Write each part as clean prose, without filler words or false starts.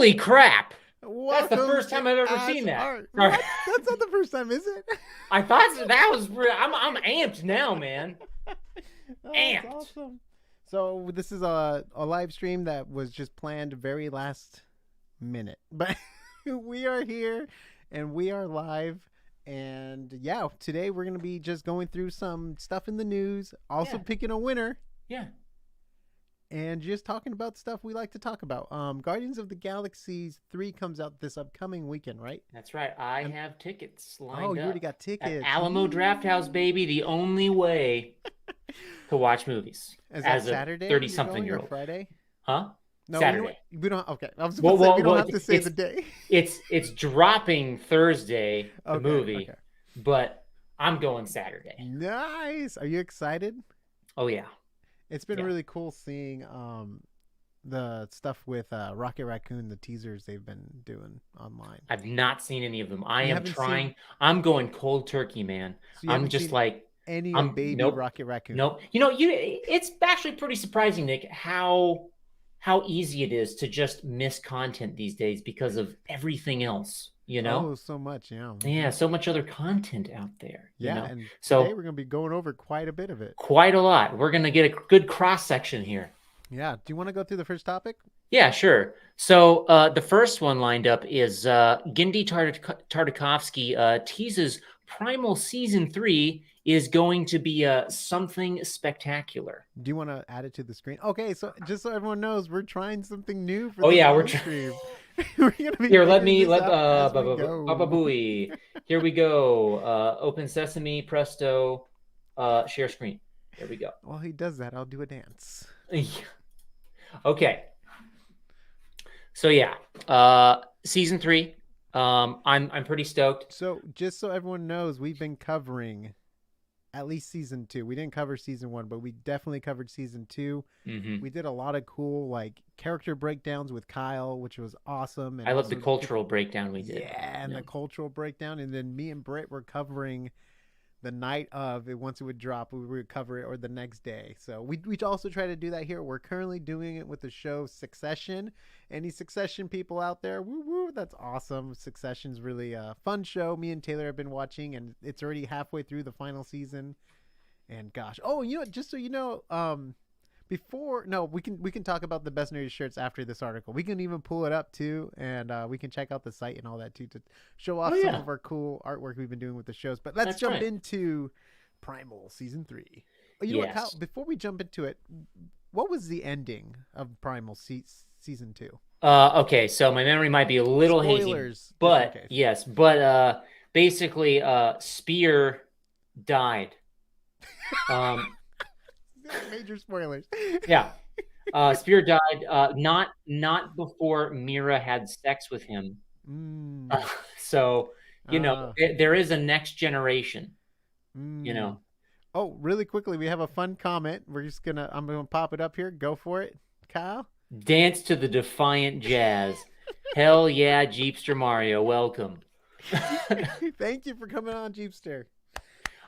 Holy crap! That's the Welcome first to time I've ever seen that. AsArt. Sorry. What? That's not the first time, is it? I thought that was. I'm amped now, man. Oh, that's Amped. awesome. So this is a live stream that was just planned very last minute, but we are here and we are live. And yeah, today we're gonna be just going through some stuff in the news, also Yeah. picking a winner, Yeah. and just talking about stuff we like to talk about. Guardians of the Galaxy 3 comes out this upcoming weekend, right? That's right. I And have tickets oh, lined you already up got at tickets. Alamo Drafthouse, baby. The only way to watch movies Is that as a Saturday you're 30-something going year or old. Friday? Huh? No, you know what? Saturday. We don't. Okay, I was Well, about to say well, we don't well. have to say the day. It's dropping Thursday, the Okay, movie, okay. but I'm going Saturday. Nice. Are you excited? Oh yeah, It's been yeah. really cool seeing the stuff with Rocket Raccoon, the teasers they've been doing online. I've not seen any of them. I You am haven't seen, trying. I'm going cold turkey, man. so you I'm haven't just seen like, any of I'm Baby nope, Rocket Raccoon. nope. It's actually pretty surprising, Nick, how easy it is to just miss content these days because of everything else. Oh, so much, yeah. Yeah, so much other content out there. Yeah, and today So we're gonna be going over quite a bit of it. quite a lot. We're gonna get a good cross section here. Yeah. Do you want to go through the first topic? Yeah, sure. So the first one lined up is Genndy Tartakovsky teases Primal Season 3 is going to be something spectacular. Do you want to add it to the screen? Okay, so just so everyone knows, we're trying something new for Oh this yeah, live stream. We're gonna be Here, figuring this let out as we go. Baba Booey. Here we go. Open Sesame, Presto, share screen. There we go. While he does that, I'll do a dance. Okay. So yeah, season 3. I'm pretty stoked. So just so everyone knows, we've been covering at least season 2. We didn't cover season 1, but we definitely covered season 2. Mm-hmm. We did a lot of cool like character breakdowns with Kyle, which was awesome. And I love also the cultural breakdown we did. Yeah, and the cultural breakdown. And then me and Britt were covering the night of it. Once it would drop, we would cover it or the next day. So we also try to do that here. We're currently doing it with the show Succession. Any Succession people out there, woo woo, that's awesome. Succession's really a fun show. Me and Taylor have been watching, and it's already halfway through the final season. And gosh, oh, you know, just so you know, before no, we can talk about the best nerdy shirts after this article. We can even pull it up too, and we can check out the site and all that too to show off some of our cool artwork we've been doing with the shows. But let's jump into Primal Season 3. Oh, you know what, Kyle? Before we jump into it, what was the ending of Primal Season 2? Okay, so my memory might be a little Spoilers, hazy, but yes, but basically, Spear died. Major spoilers. Yeah. Spear died not before Mira had sex with him. So, there is a next generation, Oh, really quickly, we have a fun comment. I'm gonna pop it up here. Go for it, Kyle. Dance to the Defiant Jazz. Hell yeah, Jeepster Mario, welcome. Thank you for coming on, Jeepster.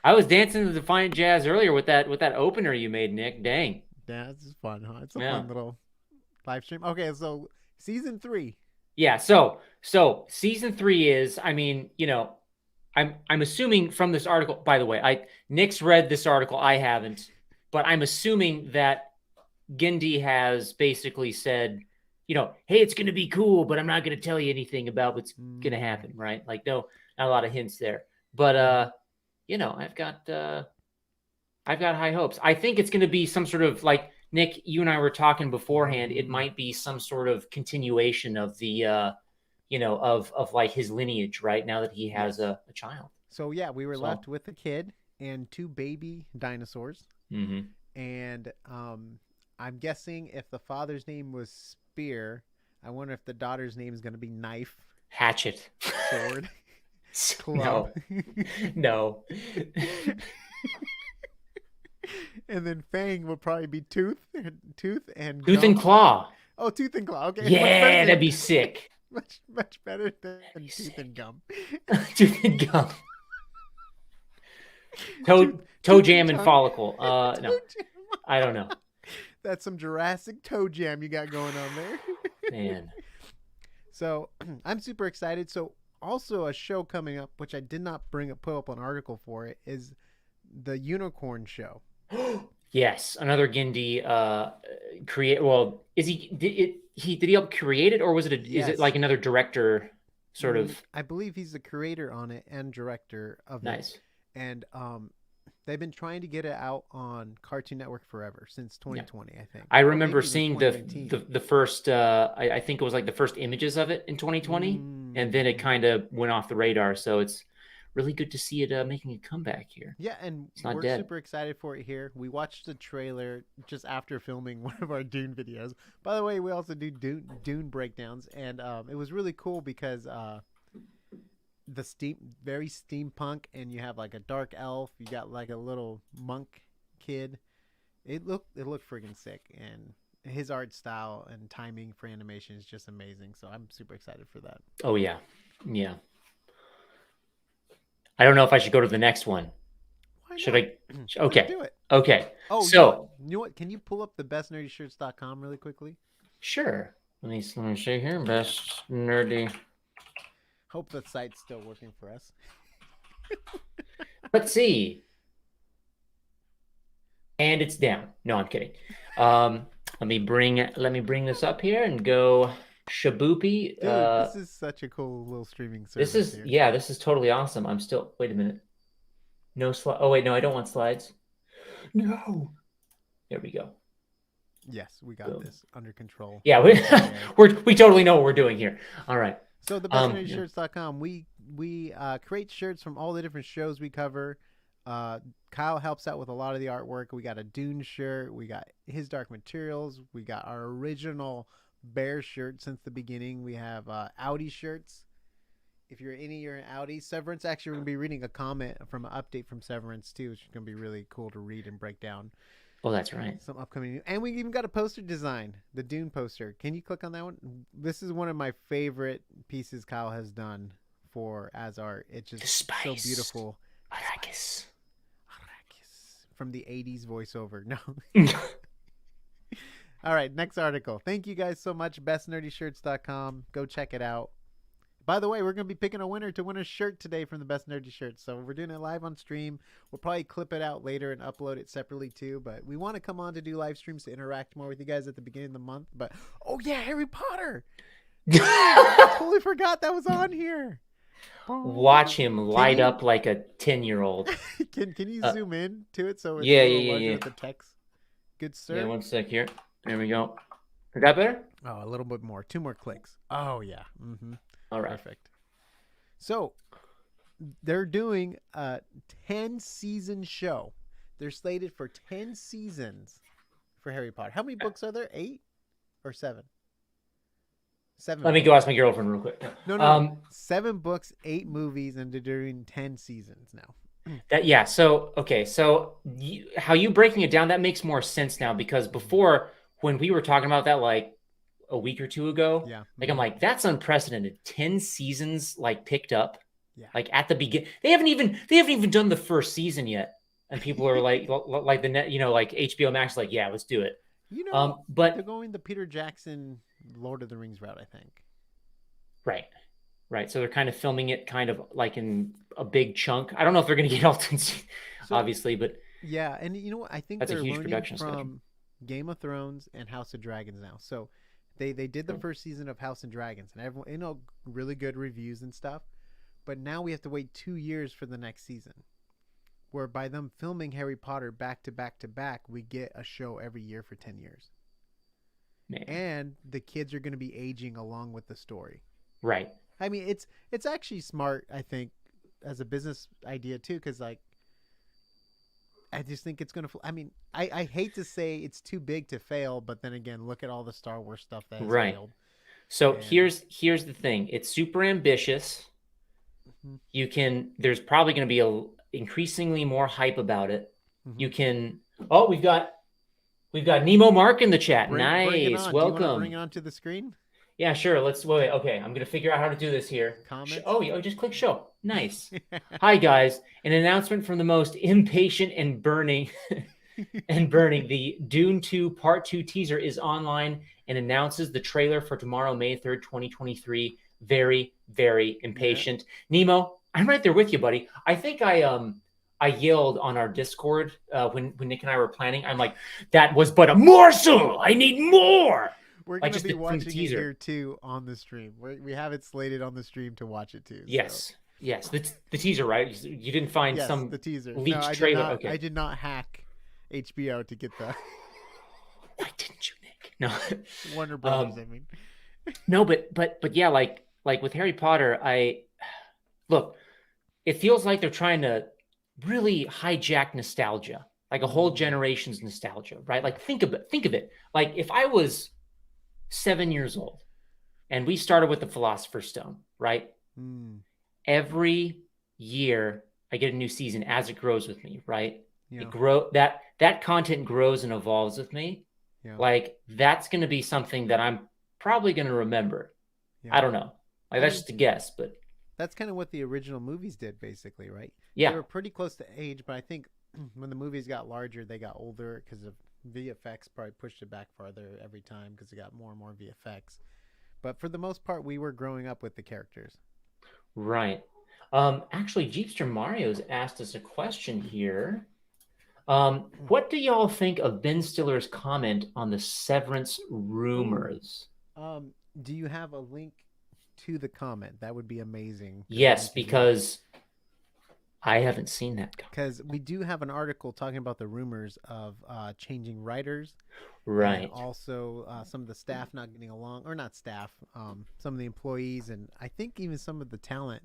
I was dancing to the Defiant Jazz earlier with that opener you made, Nick. Dang. Yeah, this is fun, huh? It's a fun little live stream. Okay, so season 3. Yeah, so season 3 is, I mean, I'm assuming from this article, by the way, Nick's read this article, I haven't, but I'm assuming that Genndy has basically said, hey, it's going to be cool, but I'm not going to tell you anything about what's going to happen, right? Like, no, not a lot of hints there. But, I've got high hopes. I think it's going to be some sort of, like, Nick, you and I were talking beforehand, it might be some sort of continuation of the, of like his lineage, right? Now that he has a child. So, yeah, we were left with a kid and 2 baby dinosaurs. Mm-hmm. And I'm guessing if the father's name was Spear, I wonder if the daughter's name is going to be Knife. Hatchet. Sword. Club. No. And then Fang will probably be Tooth and Tooth and Claw. Oh, Tooth and Claw. Okay. Yeah, that'd be sick. Much better than Tooth and Gum. Tooth and Gum. Toe Jam and Follicle. No, I don't know. That's some Jurassic Toe Jam you got going on there. Man. So I'm super excited. So also a show coming up, which I did not put up an article for it, is the Unicorn Show. Yes, another Gindi create. Well, is did he help create it, or is it Yes. like another director sort of? I believe he's the creator on it and director of it. Nice. And they've been trying to get it out on Cartoon Network forever since Yeah. 2020, I think. I Or remember maybe even seeing the 2019. the first I think it was like the first images of it in 2020, and then it Mm-hmm. kind of went off the radar. So it's really good to see it making a comeback here. Yeah, and It's not we're dead. super excited for it here. We watched the trailer just after filming one of our Dune videos. By the way, we also do Dune breakdowns, and it was really cool because the very steampunk, and you have like a dark elf. You got like a little monk kid. It looked freaking sick, and his art style and timing for animation is just amazing. So I'm super excited for that. Oh yeah, yeah. I don't know if I should go to the next one. Why Should not? I? Let's Okay, do it. okay. Oh, you know what? So You know what? Can you pull up the bestnerdyshirts.com really quickly? sure. Let me see here. Yeah. Best nerdy. Hope the site's still working for us. Let's see. And it's down. No, I'm kidding. Um, let me bring this up here and go shaboopy. Dude, this is such a cool little streaming This service is here. yeah, this is totally awesome. I'm still wait a minute. No slide. Oh wait, no, I don't want slides. No. There we go. Yes, we got Boom. this under control. Yeah, Okay. we totally know what we're doing here. All right. So the Yeah. bestnerdyshirts.com, we create shirts from all the different shows we cover. Kyle helps out with a lot of the artwork. We got a Dune shirt. We got his Dark Materials. We got our original Bear shirt since the beginning. We have Audi shirts. If you're any, you're an Audi. Severance, actually, we're going to be reading a comment from an update from Severance, too, which is going to be really cool to read and break down Oh, that's right. some upcoming. And we even got a poster design, the Dune poster. Can you click on that one? This is one of my favorite pieces Kyle has done for AsArt. It's The just so spice. beautiful. Arrakis. Arrakis. From the 80s voiceover. No. All right, next article. Thank you guys so much. BestNerdyShirts.com. Go check it out. By the way, we're going to be picking a winner to win a shirt today from the Best Nerdy Shirts. So we're doing it live on stream. We'll probably clip it out later and upload it separately too. But we want to come on to do live streams to interact more with you guys at the beginning of the month. But oh yeah, Harry Potter. I totally forgot that was on here. Watch him Can light you up like a 10-year-old. can you Uh, zoom in to it so it's a yeah, little yeah, yeah, larger yeah. with the text? Good Yeah, sir. one sec here. There we go. Is that better? Oh, a little bit more. Two more clicks. Oh yeah. All right. Perfect. So they're doing a 10-season show. They're slated for 10 seasons for Harry Potter. How many books are there? 8 or 7? 7 Let me books. go ask my girlfriend real quick. No. 7 books, 8 movies, and they're doing 10 seasons now. That yeah. So okay. So how you breaking it down? That makes more sense now because before when we were talking about that like a week or two ago, Yeah. like I'm like that's unprecedented. 10 seasons like picked up, Yeah. like at the begin. They haven't even done the first season yet, and people are like the net. Like HBO Max, like yeah, let's do it. You know, they're But going the Peter Jackson Lord of the Rings route, I think. right, right. So they're kind of filming it kind of like in a big chunk. I don't know if they're going to get all 10, So, obviously, but yeah, and you know what? I think that's a they're huge learning production schedule. from Game of Thrones and House of Dragons now. So, they did the first season of House and Dragons, and everyone, really good reviews and stuff. But now we have to wait 2 years for the next season. Where by them filming Harry Potter back to back to back, we get a show every year for 10 years. Man. And the kids are going to be aging along with the story. Right. I mean, it's actually smart, I think, as a business idea too, because like I just think it's gonna. I mean, I hate to say it's too big to fail, but then again, look at all the Star Wars stuff that has Right. failed. So And here's the thing. It's super ambitious. mm-hmm, There's probably going to be a increasingly more hype about it. mm-hmm. You can Oh, we've got Nemo Mark in the chat. Bring it Nice. on. Do you want to bring Welcome. it onto the screen? Yeah, sure. Let's wait. Okay, I'm gonna figure out how to do this here. Comments. Oh, just click show. Nice. Hi guys. An announcement from the most impatient and burning and burning. The Dune 2 Part 2 teaser is online and announces the trailer for tomorrow, May 3rd, 2023. Very, very Yeah. impatient. Nemo, I'm right there with you, buddy. I think I yelled on our Discord when Nick and I were planning. I'm like, that was but a morsel. I need more. We're Like gonna just be from the watching it teaser. here too on the stream. We have it slated on the stream to watch it too. So Yes. Yes. The teaser, right? You didn't find yes, some the teaser. No, leaked I did trailer. not. I Okay. did not hack HBO to get the Why didn't you, Nick? No. Warner Brothers. I mean, No, but yeah, like with Harry Potter, I look, it feels like they're trying to really hijack nostalgia, like a whole mm, generation's nostalgia, right? Like think of it. Like if I was 7 years old and we started with the Philosopher's Stone, right? mm, Every year I get a new season as it grows with me, right? yeah, That content grows and evolves with me. yeah, Like that's going to be something that I'm probably going to remember. yeah. I don't know. Like I that's mean, just a guess, but that's kind of what the original movies did, basically, right? They yeah. were pretty close to age, but I think when the movies got larger, they got older because of VFX. Probably pushed it back farther every time because it got more and more VFX. But for the most part, we were growing up with the characters. Right. Actually, Jeepster Mario's asked us a question here. What do y'all think of Ben Stiller's comment on the Severance Ooh. rumors? Um, do you have a link to the comment? That would be amazing because then we Yes, can read it. because I haven't seen that comment. Because we do have an article talking about the rumors of changing writers and Right. also some of the staff not getting along, or not staff, some of the employees, and I think even some of the talent.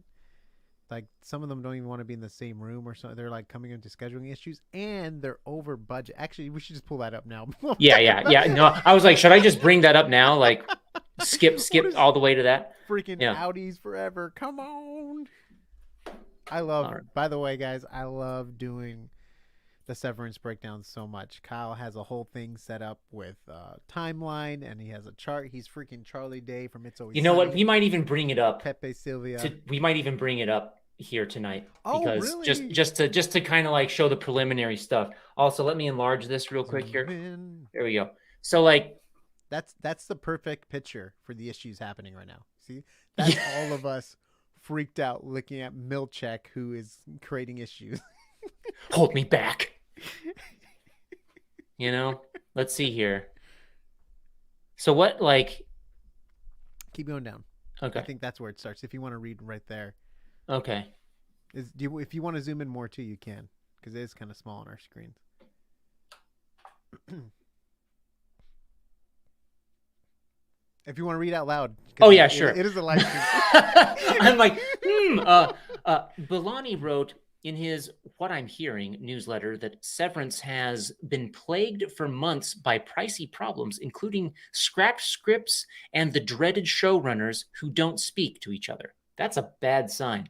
Like some of them don't even want to be in the same room or something. They're like coming into scheduling issues and they're over budget. Actually, we should just pull that up now. Yeah. No, I was like, should I just bring that up now? Like, skip, What skip is all the way to that. freaking Yeah. Audis forever? Come on. All right. By the way, guys, I love doing the Severance breakdown so much. Kyle has a whole thing set up with timeline and he has a chart. He's freaking Charlie Day from It's You Always know what? Sunny, We might even bring it up Pepe Sylvia. we might even bring it up here tonight Oh, because really? just to kind of like show the preliminary stuff. Also, let me enlarge this real quick Zoom here. in. There we go. So like That's the perfect picture for the issues happening right now. See, that's yeah, all of us freaked out looking at Milchek, who is creating issues. hold me back. You know? Let's see here. So what like Keep going down. I okay. think that's where it starts. If you want to read right there, Okay. if you want to zoom in more too, you can because it is kind of small on our screens. If you want to read out loud, Oh because yeah, sure. it is a live stream. I'm like, Belani wrote in his What I'm Hearing newsletter that Severance has been plagued for months by pricey problems, including scrapped scripts and the dreaded showrunners who don't speak to each other. That's a bad sign.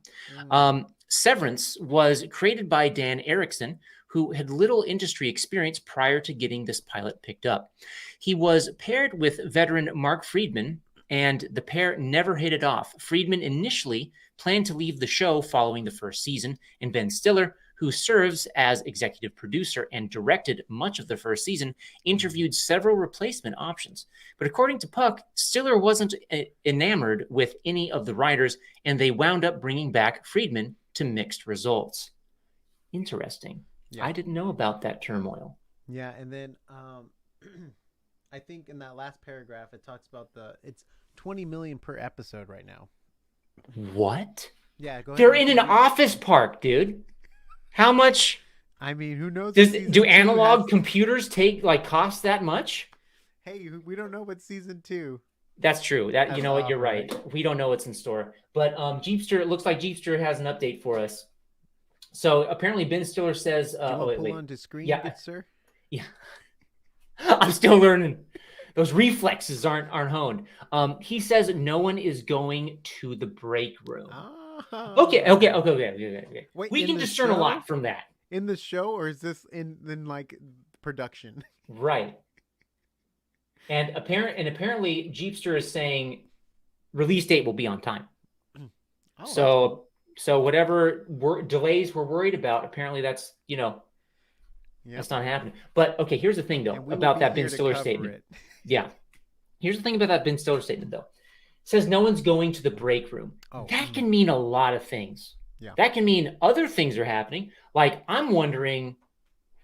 Mm, Severance was created by Dan Erickson, who had little industry experience prior to getting this pilot picked up. He was paired with veteran Mark Friedman, and the pair never hit it off. Friedman initially planned to leave the show following the first season, and Ben Stiller, who serves as executive producer and directed much of the first season, interviewed several replacement options. But according to Puck, Stiller wasn't enamored with any of the writers, and they wound up bringing back Friedman to mixed results. Interesting. yeah, I didn't know about that turmoil. yeah, and then I think in that last paragraph it talks about it's 20 million per episode right now. What? Yeah, go ahead They're and in an continue. office park, dude. How much I mean, who knows what do season two has? analog computers take like cost that much? Hey, we don't know what season two That's true. That you has to know what, you're offer, right. right? We don't know what's in store. But Jeepster, it looks like Jeepster has an update for us. So apparently Ben Stiller says, Do you oh want to wait, pull wait. onto screen, Yeah, good sir? yeah. I'm still learning. Those reflexes aren't honed. He says no one is going to the break room. Oh, Okay. wait, We in can the discern a show? lot from that. In the show, or is this in like production? Right. And apparently Jeepster is saying release date will be on time. Oh, that's cool. So whatever delays we're worried about, apparently that's, Yep. That's not happening. But okay, here's the thing though And we will about be that Ben here to Stiller cover statement. it. Yeah. Here's the thing about that Ben Stiller statement though. It says no one's going to the break room. Oh, That can mean a lot of things. yeah. That can mean other things are happening. Like I'm wondering,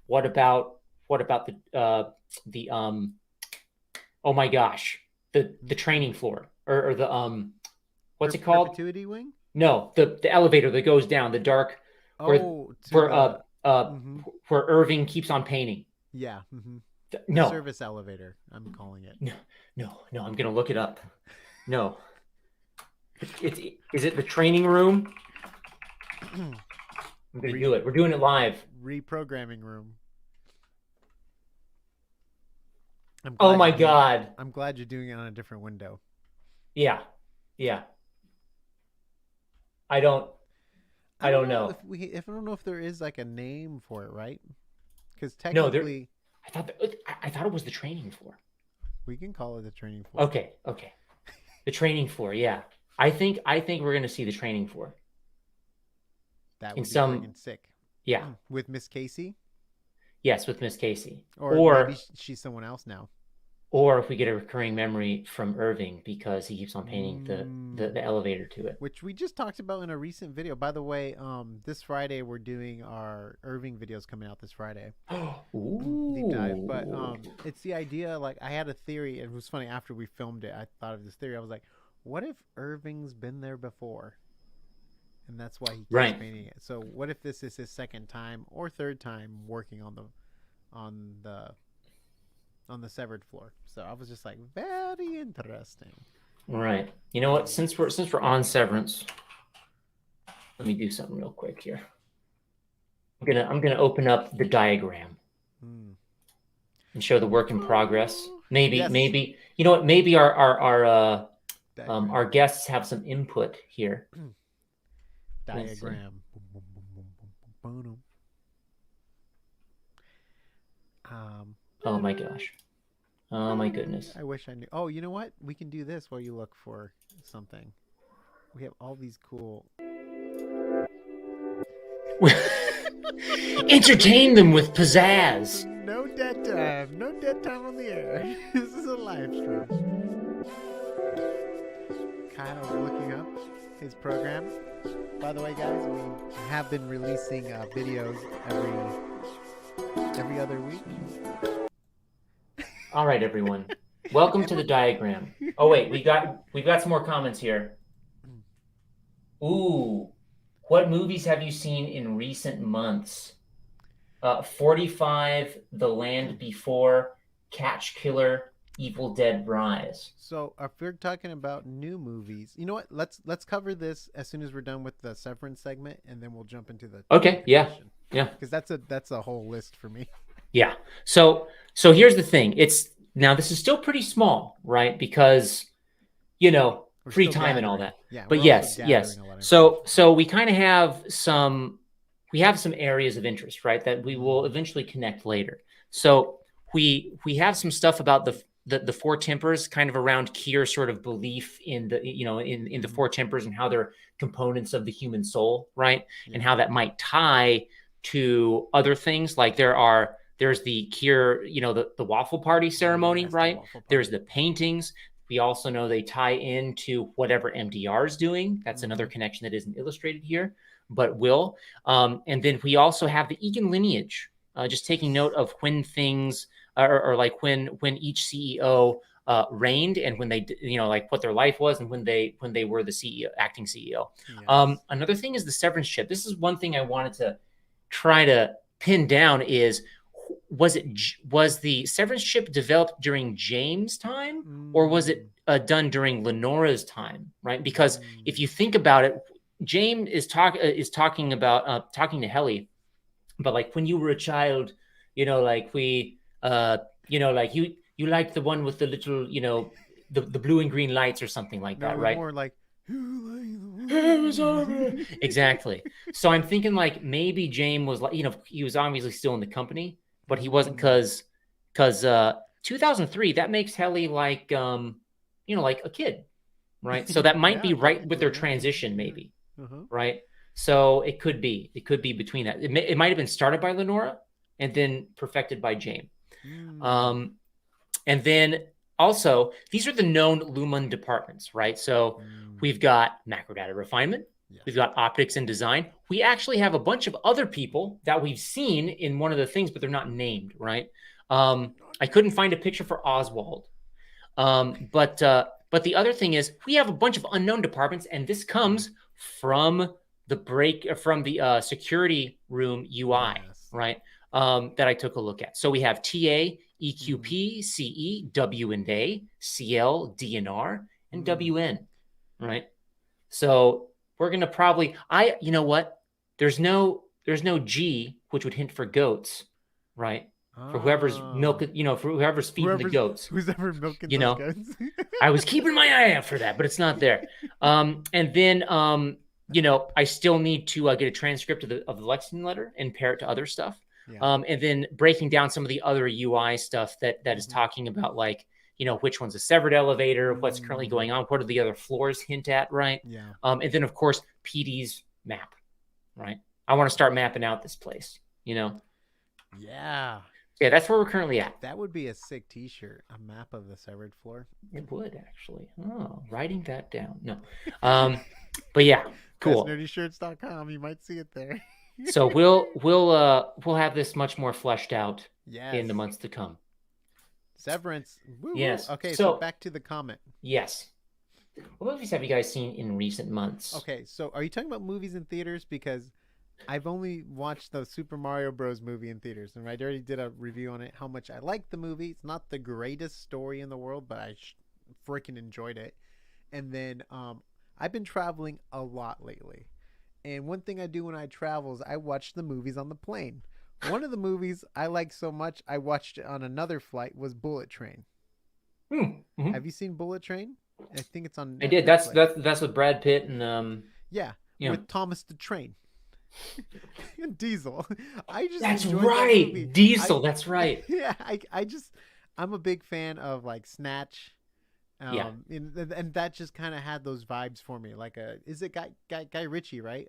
what about the oh my gosh, the training floor or the what's it called? Perpetuity wing? No, the elevator that goes down, the dark where Oh, to where the. Hmm. where Irving keeps on painting. Yeah. Hmm. The No, service elevator, I'm calling it. no, no. I'm gonna look it up. No, it's is it the training room? I'm gonna do it. We're doing it live. Reprogramming room. I'm Oh glad my you're doing. god. I'm glad you're doing it on a different window. Yeah, yeah. I don't. I I don't don't know know. if I don't know if there is like a name for it, right? Because No, there. technically I thought it was the training floor. we can call it the training floor. Okay, okay. The training floor. Yeah, I think we're gonna see the training floor That in would be some. freaking sick. Yeah. With Miss Casey, Yes, with Miss Casey, or maybe she's someone else now. or if we get a recurring memory from Irving because he keeps on painting the Mm. elevator to it. Which we just talked about in a recent video. By the way, this Friday we're doing our Irving videos coming out this Friday. Deep dive. But Ooh. it's the idea, like I had a theory, and it was funny after we filmed it, I thought of this theory. I was like, what if Irving's been there before? And that's why he keeps Right. painting it. So what if this is his second time or third time working on the on the severed floor? So I was just like, very interesting. Right. You know what? Since we're on Severance, let me do something real quick here. I'm gonna open up the diagram Mm. and show the work in progress. Maybe Yes. maybe you know what? Maybe Diagram. our guests have some input here. Let's see. Diagram. Boom, boom, boom, boom, boom, boom, boom. Oh my gosh. Oh my goodness. I wish I knew. Oh, you know what? We can do this while you look for something. We have all these cool. Entertain them with pizzazz. No dead time. No dead time on the air. This is a live stream. Kyle's looking up his program. By the way, guys, we have been releasing videos every other week. All right, everyone. Welcome to the diagram. Oh wait, we've got some more comments here. Ooh, what movies have you seen in recent months? 45, The Land Before, Catch Killer, Evil Dead Rise. So if we're talking about new movies, you know what? Let's cover this as soon as we're done with the Severance segment, and then we'll jump into the Okay, yeah, yeah, because that's a whole list for me. yeah. So here's the thing. It's now this is still pretty small, right? Because We're free still time and all gathering. that. Yeah, But we're yes, also yes. gathering a lot of So we kind of have some areas of interest, right? That we will eventually connect later. So we have some stuff about the four tempers, kind of around Kier's sort of belief in the in the four tempers and how they're components of the human soul, right? And how that might tie to other things. Like there's the Kier, the waffle party ceremony, Yes, the right? waffle There's party. the paintings. We also know they tie into whatever MDR is doing. That's another connection that isn't illustrated here, but will. And then we also have the Egan lineage, just taking note of when things, or like when each CEO reigned and when they, like what their life was and when they were the CEO, acting CEO. Yes. Another thing is the severance chip. This is one thing I wanted to try to pin down is, was the severance chip developed during James' time or was it done during Lenora's time, right? Because if you think about it, James is talking about talking to Helly, but like when you were a child, like we, like you liked the one with the little, the blue and green lights or something like No, that, it was right? more like Exactly. So I'm thinking like maybe James was like, he was obviously still in the company, but he wasn't because 2003, that makes Helly like like a kid, right? So that might Yeah, be right with their technically, yeah. transition, maybe, Uh-huh. right? So it could be between that. It might have been started by Lenora, and then perfected by James. Mm. Um, and then also, these are the known Lumen departments, right? So Mm. we've got macro data refinement, Yes. we've got optics and design. We actually have a bunch of other people that we've seen in one of the things, but they're not named, right? I couldn't find a picture for Oswald. But the other thing is we have a bunch of unknown departments, and this comes from the security room UI, Yes. right? That I took a look at. So we have TA, Mm. EQP, CE, W and A, CL, DNR, and Mm. WN, right? So we're gonna probably you know what? There's no G, which would hint for goats, right? For whoever's Oh. milk, for whoever's feeding the goats, Who's ever milking you those know. guns. I was keeping my eye out for that, but it's not there. And then I still need to get a transcript of the Lexington letter and pair it to other stuff. Yeah. And then breaking down some of the other UI stuff that is Mhm. talking about, like, which one's a severed elevator, what's currently Mm. going on, what do the other floors hint at, right? Yeah. And then of course PD's map, right? I want to start mapping out this place. Yeah. Yeah, that's where we're currently at. That would be a sick T-shirt. A map of the severed floor. It would actually. Oh, writing that down. No. But yeah, cool. BestNerdyShirts.com. You might see it there. So we'll have this much more fleshed out in Yes. the months to come. Severance. Woo woo. Yes. Okay, so So back to the comment. yes. What movies have you guys seen in recent months? Okay, so are you talking about movies in theaters? Because I've only watched the Super Mario Bros. Movie in theaters, and I already did a review on it. How much I like the movie. It's not the greatest story in the world, but I freaking enjoyed it. And then I've been traveling a lot lately, and one thing I do when I travel is I watch the movies on the plane. One of the movies I like so much I watched it on another flight was Bullet Train. Mm-hmm. Have you seen Bullet Train? I think it's on I did. Netflix. That's with Brad Pitt and Yeah, you know. with Thomas the Train. And Diesel. I just That's enjoyed that right. movie. Diesel, that's right. Yeah, I'm a big fan of like Snatch. Yeah. And that just kind of had those vibes for me. Like is it Guy Ritchie, right?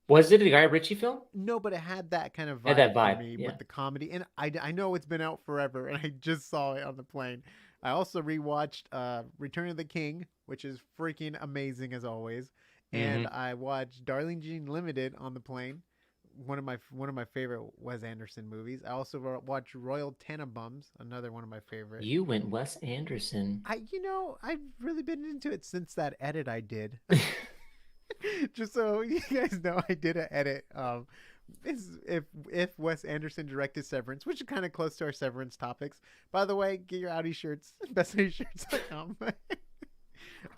Was it a Guy Ritchie film? No, but it had that kind of Had vibe that for vibe. me Yeah. with the comedy. And I know it's been out forever, and I just saw it on the plane. I also rewatched Return of the King, which is freaking amazing as always. And I watched Darling Jean Limited on the plane. One of my favorite Wes Anderson movies. I also watched Royal Tenenbaums, another one of my favorite. You went Wes Anderson. I've really been into it since that edit I did. Just so you guys know, I did an edit. If Wes Anderson directed Severance, which is kind of close to our Severance topics. By the way, get your Audi shirts, bestshirts.com.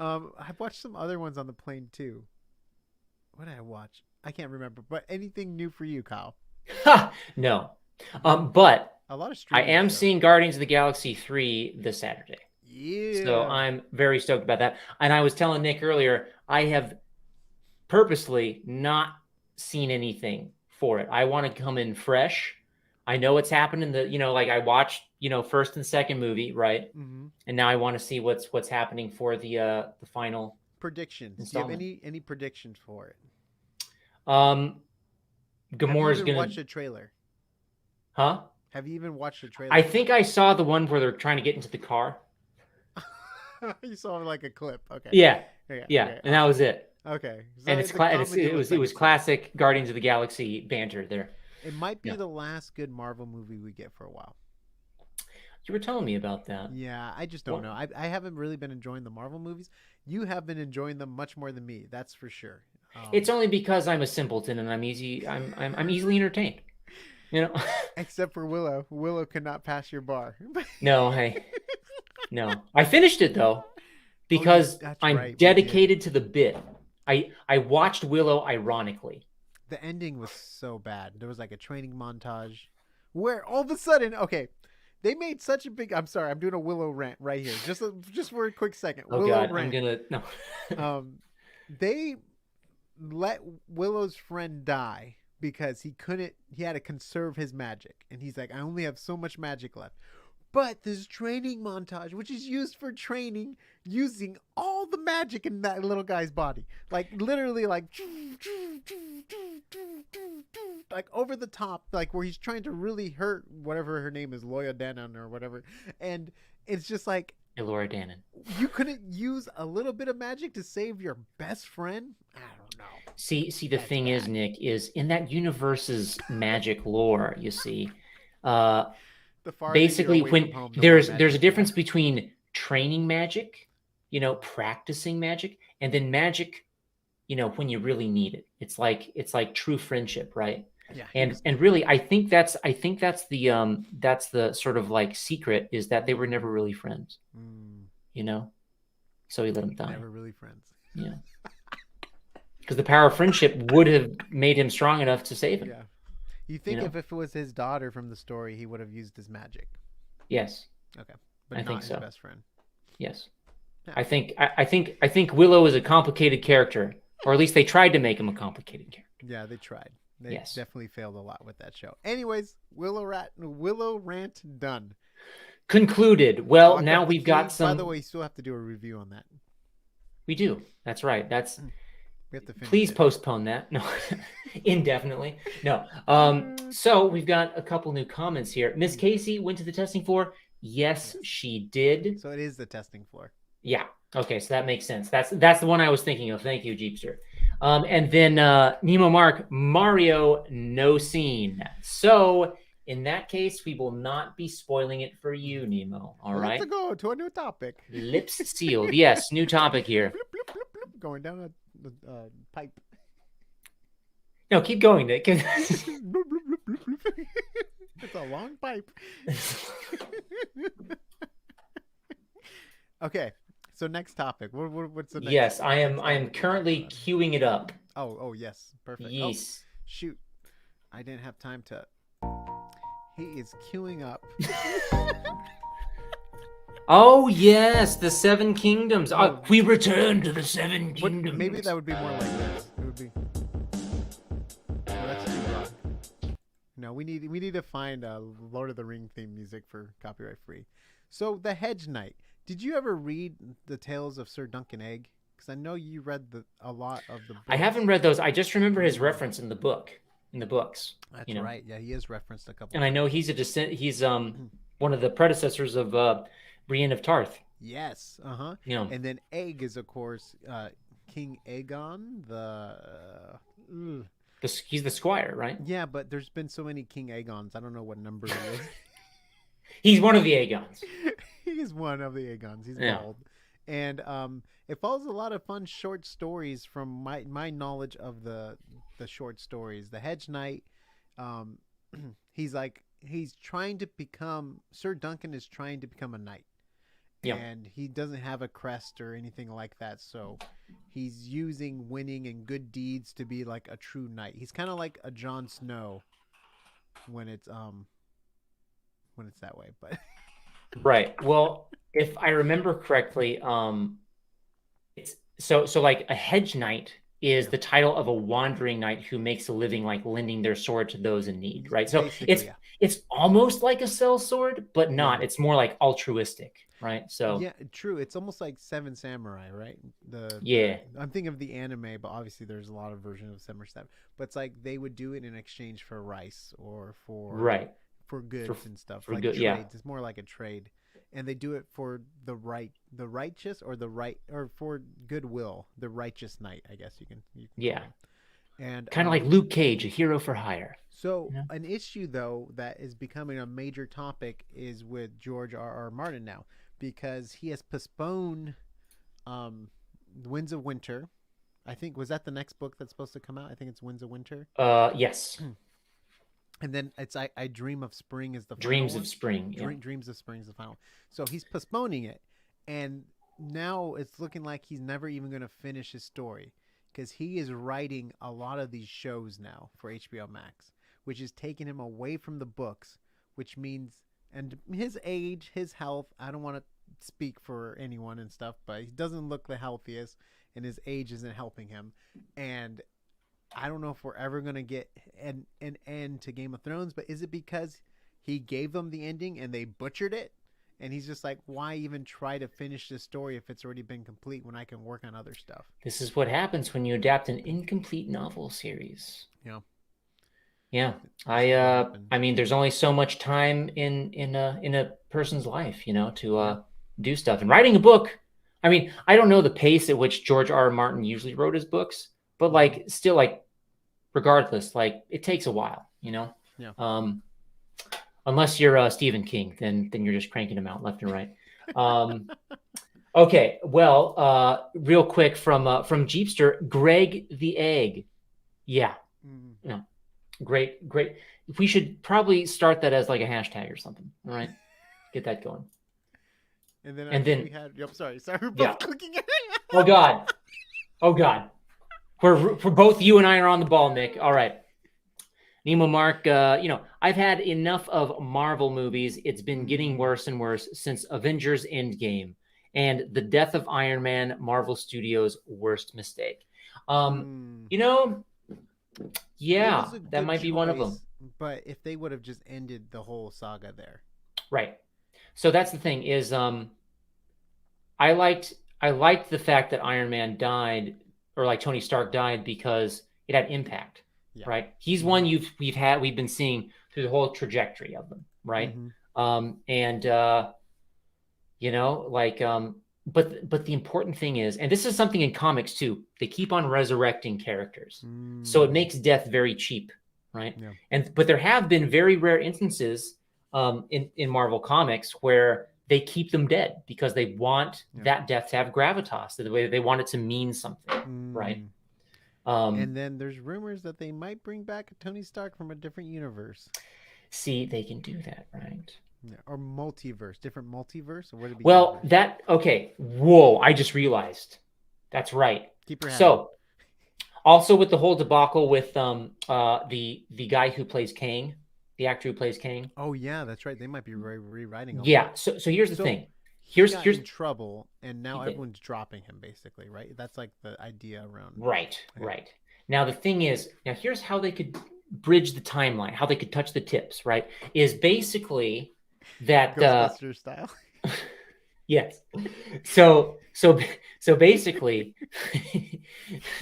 I've watched some other ones on the plane too. What did I watch? I can't remember. But anything new for you, Kyle? No. But a lot of I am seeing Guardians of the Galaxy 3 this Saturday. Yeah. So I'm very stoked about that. And I was telling Nick earlier, I have purposely not seen anything for it. I want to come in fresh. I know what's happened in the, like I watched, first and second movie, right? Mm-hmm. And now I want to see what's happening for the final predictions. Do you have any predictions for it? Gamora's gonna watch the trailer. Huh? Have you even watched the trailer? I think I saw the one where they're trying to get into the car. You saw like a clip. Okay. Yeah. Okay. Yeah. Okay. And that was it. Okay. So and it was classic Guardians of the Galaxy banter there. It might be the last good Marvel movie we get for a while. You were telling me about that. Yeah, I just don't know. I haven't really been enjoying the Marvel movies. You have been enjoying them much more than me. That's for sure. It's only because I'm a simpleton and I'm easily entertained. Except for Willow. Willow could not pass your bar. No. I finished it though because I'm dedicated to the bit. I watched Willow ironically. The ending was so bad. There was like a training montage where all of a sudden, okay, they made such a big. I'm sorry, I'm doing a Willow rant right here. Just for a quick second. Oh Willow God, rant. I'm gonna no. They let Willow's friend die because he had to conserve his magic, and he's like, I only have so much magic left. But this training montage, which is used for training, using all the magic in that little guy's body, like literally, like like over the top, like where he's trying to really hurt whatever her name is, Loya Danon or whatever, and it's just like Elora Danon. you couldn't use a little bit of magic to save your best friend. I don't know. See, the That's thing is, bad. Nick, is in that universe's magic lore, you see, uh, The farther you're basically away from when home, the more there's a magic you difference have. between training magic, practicing magic, and then magic, when you really need it. It's like true friendship, right? Yeah, he And was. and really, I think that's the sort of like secret is that they were never really friends, Mm, you know. So he let him die. never really friends. Yeah, because the power of friendship would have made him strong enough to save him. Yeah. You You think know. if it was his daughter from the story, he would have used his magic. Yes, Okay. But I think not his so. best friend. Yes. Yeah. I think Willow is a complicated character, or at least they tried to make him a complicated character. Yeah, they tried. They Yes. definitely failed a lot with that show. Anyways, Willow rant done. Concluded. Well, now Warcraft we've 3. got By the some. way, you still have to do a review on that. We do. That's right. That's We have to finish Please it. postpone that. No, indefinitely. No. So we've got a couple new comments here. Miss Casey went to the testing floor. Yes, Yes. she did. So it is the testing floor. Yeah. Okay, so that makes sense. That's the one I was thinking of. Thank you, Jeepster. And then Nemo Mark, Mario, no scene. So in that case, we will not be spoiling it for you, Nemo. All right. Let's go to a new topic. Lips sealed. Yes, new topic here. Bloop, bloop, bloop, bloop, going down a pipe. No, keep going, Nick. Bloop, bloop, bloop, bloop, bloop. It's a long pipe. Okay, so next topic. What's the next? Yes, I am. next I am topic? currently queuing it up. Oh yes, perfect. Oh Yes. shoot, I didn't have time to. He is queuing up. Oh yes, the Seven Kingdoms. Oh. We return to the Seven What, Kingdoms. maybe that would be more like this. It would be. Oh, that's too rock. No, we need to find Lord of the Ring theme music for copyright free. So the Hedge Knight. Did you ever read the Tales of Sir Duncan Egg? Because I know you read a lot of the books. I haven't read those. I just remember his reference in the books. That's right. Yeah, he is referenced a couple. And I know he's a descent. He's one of the predecessors of Brienne of Tarth. Yes. And then Egg is of course King Aegon He's the squire, right? Yeah, but there's been so many King Aegons. I don't know what number he is. He's one of the Aegons. He is one of the Aegons. He's Yeah. bald. And it follows a lot of fun short stories from my knowledge of the short stories. The Hedge Knight, he's trying to become Sir Duncan is trying to become a knight. Yeah. And he doesn't have a crest or anything like that, so he's using winning and good deeds to be like a true knight. He's kind of like a Jon Snow when it's that way, but Right. Well, if I remember correctly, it's so like a hedge knight is the title of a wandering knight who makes a living like lending their sword to those in need, right? So basically, yeah. it's almost like a sellsword, but not. Yeah. It's more like altruistic, right? So Yeah, true. It's almost like Seven Samurai, right? Yeah. I'm thinking of the anime, but obviously there's a lot of versions of Samurai Step. But it's like they would do it in exchange for rice or for right. for goods and stuff. for like good, trades. yeah. It's more like a trade. And they do it for the righteous or for goodwill, the righteous knight, I guess you can Yeah. call him. And Kind of like Luke Cage, a hero for hire. so Yeah. an issue though that is becoming a major topic is with George R.R. Martin now, because he has postponed Winds of Winter. I think was that the next book that's supposed to come out? I think it's Winds of Winter. Yes. And then it's I Dream of Spring is the final Dreams one. of Spring. Yeah. Dreams of Spring is the final. So he's postponing it, and now it's looking like he's never even going to finish his story, because he is writing a lot of these shows now for HBO Max, which is taking him away from the books, which means, and his age, his health, I don't want to speak for anyone and stuff, but he doesn't look the healthiest, and his age isn't helping him. And I don't know if we're ever going to get an end to Game of Thrones, but is it because he gave them the ending and they butchered it? And he's just like, why even try to finish this story if it's already been complete when I can work on other stuff? This is what happens when you adapt an incomplete novel series. Yeah. Yeah. This is what happened. I mean, there's only so much time in a person's life, to Yeah. do stuff. And writing a book, I mean, I don't know the pace at which George R. R. Martin usually wrote his books, but Hmm. like still like regardless, like it takes a while. Yeah. Um, unless you're Stephen King, then you're just cranking them out left and right. Um, okay, well, real quick from Jeepster, Greg the Egg. Yeah, Mm. no, great, great. We should probably start that as like a hashtag or something. All right, get that going. And then I And think we then, had. Yep. Sorry. Sorry. We're yeah. both clicking. Oh God. Oh God. For both you and I are on the ball, Nick. All right. Nemo Mark, I've had enough of Marvel movies. It's been getting Mm. worse and worse since Avengers Endgame and the death of Iron Man, Marvel Studios' worst mistake. Um, Mm. you know, It yeah, was a that good might be one of them. choice, but if they would have just ended the whole saga there. Right. So that's the thing is I liked I liked the fact that Iron Man died or like Tony Stark died because it had impact, Yeah. right? He's Mm-hmm. one we've been seeing through the whole trajectory of them, right? Mm-hmm. And like but the important thing is, and this is something in comics too, they keep on resurrecting characters. So it Mm. makes death very cheap, right? Yeah. But there have been very rare instances in Marvel Comics where they keep them dead because they want Yeah. that death to have gravitas, the way they want it to mean something, right? Mm. Um, And then there's rumors that they might bring back Tony Stark from a different universe. See, they can do that, right? Yeah. Or multiverse, different multiverse, or would it be Well, universe? okay. Whoa, I just realized. That's right. Keep her happy. So, also with the whole debacle with the guy who plays Kang, the actor who plays Kang. Oh yeah, that's right. They might be rewriting a Yeah, whole. so here's the So thing. he Here's got here's in trouble, and he now did. everyone's dropping him, basically, right? That's like the idea around. Right, Okay. right. Now the thing is, now here's how they could bridge the timeline, how they could touch the tips, right? Is basically that Ghostbusters style. yes. So so so basically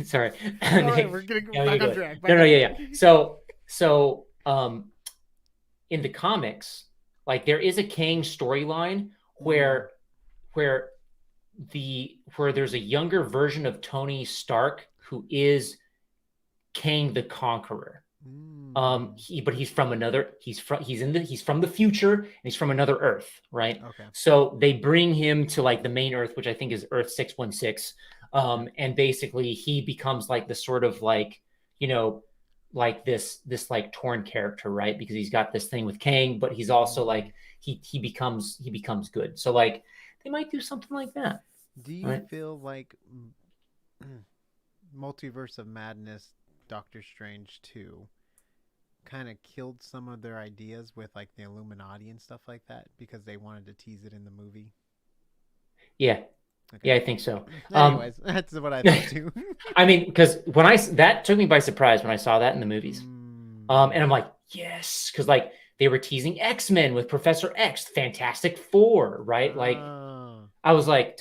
sorry. All right, we're getting No, you're back on good. track. No, Back no, on yeah, track. yeah. So in the comics, like there is a Kang storyline Mm. where where there's a younger version of Tony Stark who is Kang the Conqueror. Mm. But he's from the future and he's from another Earth, right? Okay. So they bring him to like the main Earth, which I think is Earth 616. Okay. And basically he becomes like the sort of like, you know, like this like torn character, right? Because he's got this thing with Kang, but he's also Mm. like he becomes good. So like they might do something like that, Do you right? feel like Multiverse of Madness, Doctor Strange 2 kind of killed some of their ideas with like the Illuminati and stuff like that because they wanted to tease it in the movie? Yeah, Okay. yeah, I think so. Anyways, that's what I thought too. I mean, because that took me by surprise when I saw that in the movies. Mm. And I'm like, yes, because like they were teasing X-Men with Professor X, Fantastic Four, right? Like Ah, I was like,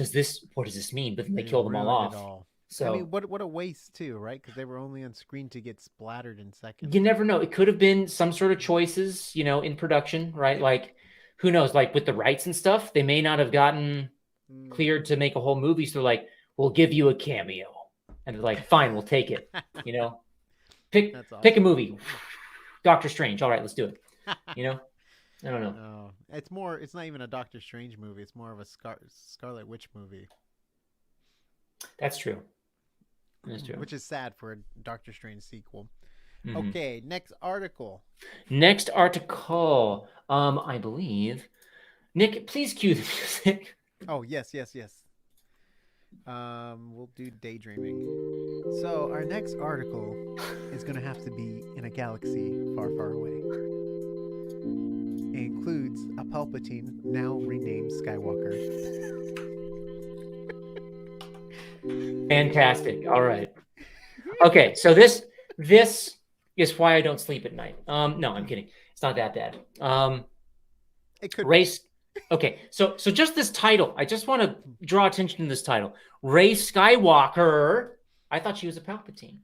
what does this mean? But then they they killed them all ruined it off. all. I mean, So what a waste too, right? Because they were only on screen to get splattered in you seconds. never know. It could have been some sort of choices, in production, right? Yeah. Like who knows? Like with the rights and stuff, they may not have gotten Mm. cleared to make a whole movie. So they're like, we'll give you a cameo. And they're like, fine, we'll take it. You know, pick That's pick a awesome. movie. Doctor Strange. All right, let's do it. You know, I don't know. No, it's more. It's not even a Doctor Strange movie. It's more of a Scarlet Witch movie, That's true. That's true. which is sad for a Doctor Strange sequel. Mhm. Okay, next article. Next article. I believe. Nick, please cue the music. Oh yes, yes, yes. We'll do daydreaming. So our next article is gonna have to be in a galaxy far, far away. It includes a Palpatine, now renamed Skywalker. Fantastic. All right. Okay, so this is why I don't sleep at night. No, I'm kidding. It's not that bad. It could be. Race. Okay, so just this title. I just want to draw attention to this title. Rey Skywalker. I thought she was a Palpatine.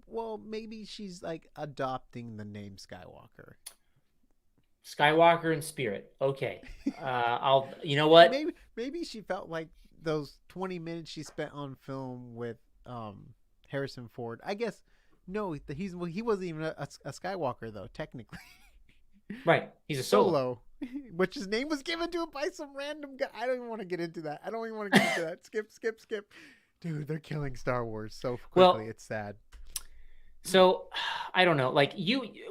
Well, maybe she's like adopting the name Skywalker. Skywalker and Spirit. Okay. I'll. You know what? Maybe she felt like those 20 minutes she spent on film with Harrison Ford. I guess no, he wasn't even a Skywalker though, technically. Right. He's a solo. Solo, which his name was given to him by some random guy. I don't even want to get into that. I don't even want to get into that. Skip. Dude, they're killing Star Wars so quickly. Well, it's sad. so I don't know. Like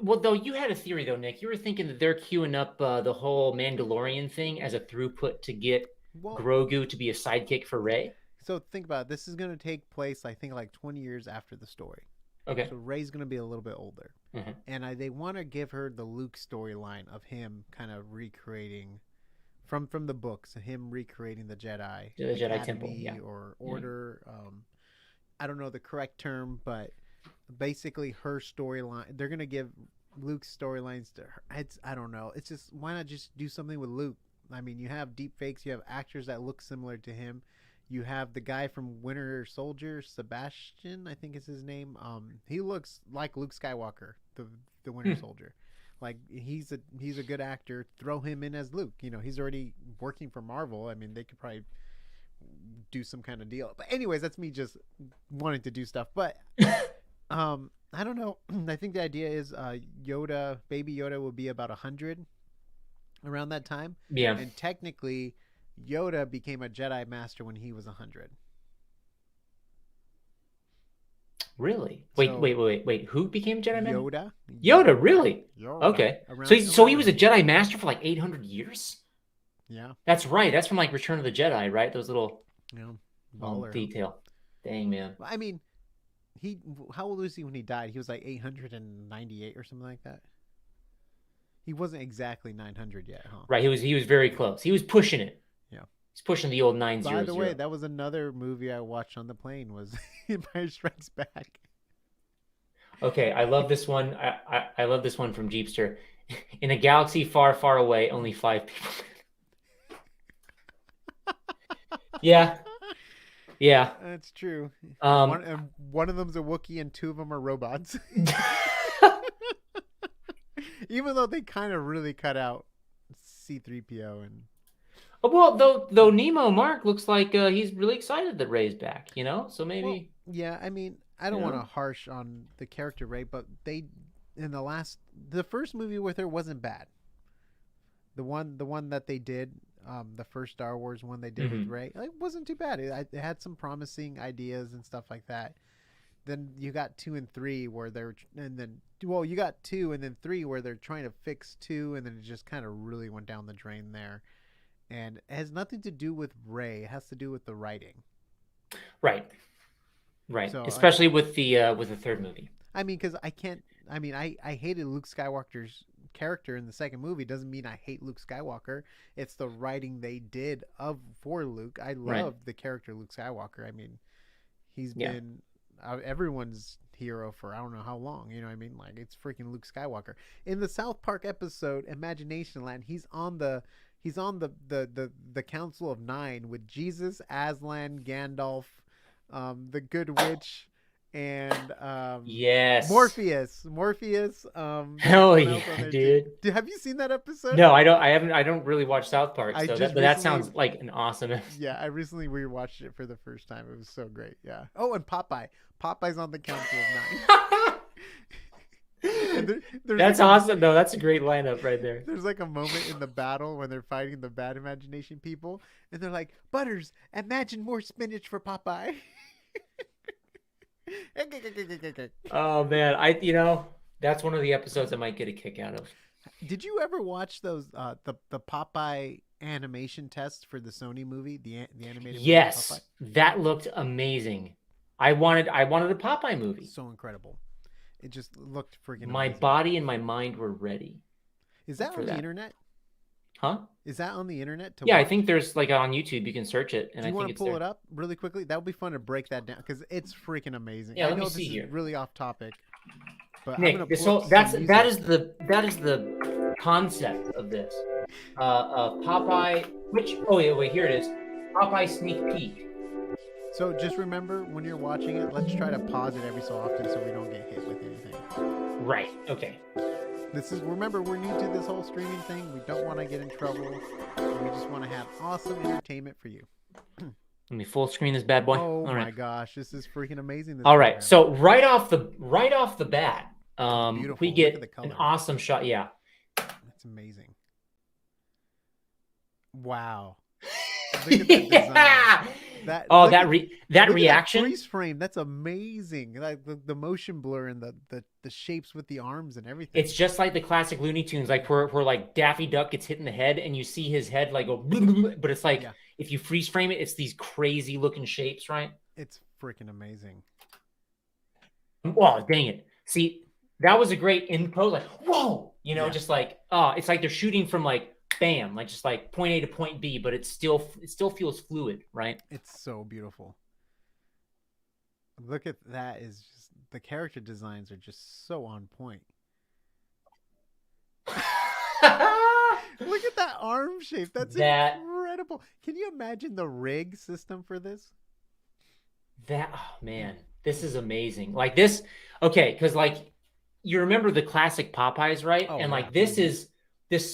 well, though you had a theory though, Nick. You were thinking that they're queuing up the whole Mandalorian thing as a throughput to get Well, Grogu to be a sidekick for Rey. so think about it. This is going to take place, I think, like 20 years after the story. Okay. So Rey's going to be a little bit older. Mm-hmm. And they want to give her the Luke storyline of him kind of recreating from the books, him recreating the Jedi, The Jedi Academy Temple, yeah. or Order. I don't know the correct term, but basically her storyline. They're gonna give Luke's storylines to her. I don't know. It's just why not just do something with Luke? I mean, you have deep fakes. You have actors that look similar to him. You have the guy from Winter Soldier, Sebastian, I think is his name. He looks like Luke Skywalker, the Winter Soldier. Like he's a good actor. Throw him in as Luke. You know, he's already working for Marvel. I mean, they could probably do some kind of deal. But anyways, that's me just wanting to do stuff. But I don't know. I think the idea is baby Yoda will be about 100 around that time. Yeah. And technically Yoda became a Jedi Master when he was 100. Really? So- Wait. Who became Jedi Master? Yoda. Really? Yoda. Okay. Around- So he was a Jedi Master for like 800 years? Yeah. That's right. That's from like Return of the Jedi, right? Those little Baller. detail. Dang, man. I mean, how old was he when he died? He was like 898 or something like that. He wasn't exactly 900 yet, huh? Right. He was very close. He was pushing it. Yeah. He's pushing the old 900. By the way, that was another movie I watched on the plane was Empire Strikes Back. Okay, I love this one. I love this one from Jeepster. In a galaxy far, far away, only 5 people. Yeah. That's true. Um, One of them's a Wookiee and 2 of them are robots. Even though they kind of really cut out C-3PO and... well, though Nemo Mark looks like he's really excited that Rey's back, you know? So maybe... Well, yeah, I mean, I don't You want know? to harsh on the character Rey, but the first movie with her wasn't bad. The one that they did, the first Star Wars one they did with Rey, it wasn't too bad. It had some promising ideas and stuff like that. Then you got 2 and 3 where you got 2 and then 3 where they're trying to fix 2, and then it just kind of really went down the drain there. And it has nothing to do with Rey. It has to do with the writing. Right. So, Especially with the third movie. I mean, because I hated Luke Skywalker's character in the second movie. Doesn't mean I hate Luke Skywalker. It's the writing they did for Luke. I love the character Luke Skywalker. I mean, he's been everyone's hero for I don't know how long. You know what I mean? Like, it's freaking Luke Skywalker. In the South Park episode Imagination Land, he's on the Council of Nine with Jesus, Aslan, Gandalf, the Good Witch, and Yes. Morpheus. Hell yeah, dude. Have you seen that episode? No, I don't. I don't really watch South Park, I so just but that recently- sounds like an awesome episode. Yeah, I recently rewatched it for the first time. It was so great. Yeah. Oh, and Popeye. Popeye's on the Council of Nine. And That's awesome. No, that's a great lineup right there. There's like a moment in the battle when they're fighting the bad imagination people, and they're like, "Butters, imagine more spinach for Popeye." Oh man, that's one of the episodes I might get a kick out of. Did you ever watch those the Popeye animation tests for the Sony movie, the animated Yes, movie Popeye? that looked amazing. I wanted a Popeye movie. So incredible. It just looked freaking My amazing. body and my mind were ready. Is that for on the that. internet? Huh? Is that on the internet? Yeah, I watch? think there's like on YouTube you can search it, and Do I you want think to it's pull there. it up really quickly? That would be fun to break that down because it's freaking amazing. Yeah, I let know me this see is here. really off topic, but I'm Nick, gonna this pull whole up that some is music. that is the concept of this. Popeye, which wait, here it is. Popeye sneak peek. So just remember when you're watching it, let's try to pause it every so often so we don't get hit with anything. Right. Okay. This is remember we're new to this whole streaming thing. We don't want to get in trouble. We just want to have awesome entertainment for you. Let me full screen this bad boy. Oh All right. my gosh, this is freaking amazing. This All right. program. So right off the bat, It's we beautiful. Look at the get an color. awesome shot. Yeah. It's amazing. Wow. Look at that design. Yeah. That Oh, look at, that look at that reaction. freeze frame. That's amazing. Like the motion blur and the shapes with the arms and everything. It's just like the classic Looney Tunes, like where like Daffy Duck gets hit in the head and you see his head like go, but it's like Yeah. if you freeze frame it, it's these crazy looking shapes, right? It's freaking amazing. Oh, dang it. See, that was a great input. Like, whoa, Yeah. just like, it's like they're shooting from like bam, like just like point A to point B, but it still feels fluid, right? It's so beautiful. Look at that is just the character designs are just so on point. Look at that arm shape. That's That incredible. Can you imagine the rig system for this? oh man, this is amazing. Like this, okay, because like you remember the classic Popeyes, right? Oh, And yeah. like this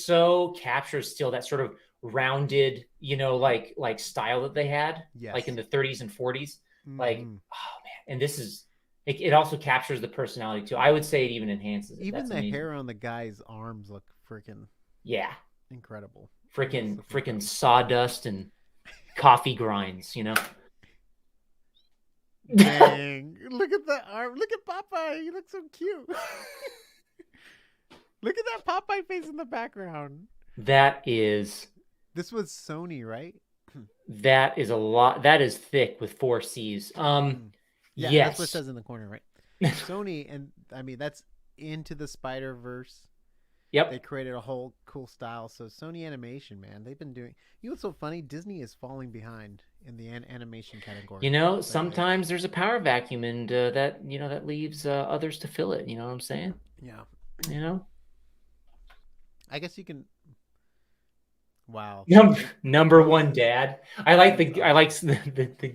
so captures still that sort of rounded, like style that they had, Yes. like in the 30s and 40s. Like, Mhm. oh man, and this is it also captures the personality too. I would say it even enhances it. Even That's the amazing. hair on the guy's arms look freaking Yeah, incredible. freaking sawdust and coffee grinds, Dang. Look at the arm. Look at Popeye. He looks so cute. Look at that Popeye face in the background. That is This was Sony, right? that is a lot. That is thick with 4 C's. Yeah, Yes. that's what it says in the corner, right? Sony, and I mean that's Into the Spider Verse. Yep. They created a whole cool style. So Sony Animation, man, they've been doing. You know what's so funny? Disney is falling behind in the animation category. Sometimes there's a power vacuum, and that leaves others to fill it. You know what I'm saying? Yeah. You know. I guess you can. Wow. Number one, Dad. I like the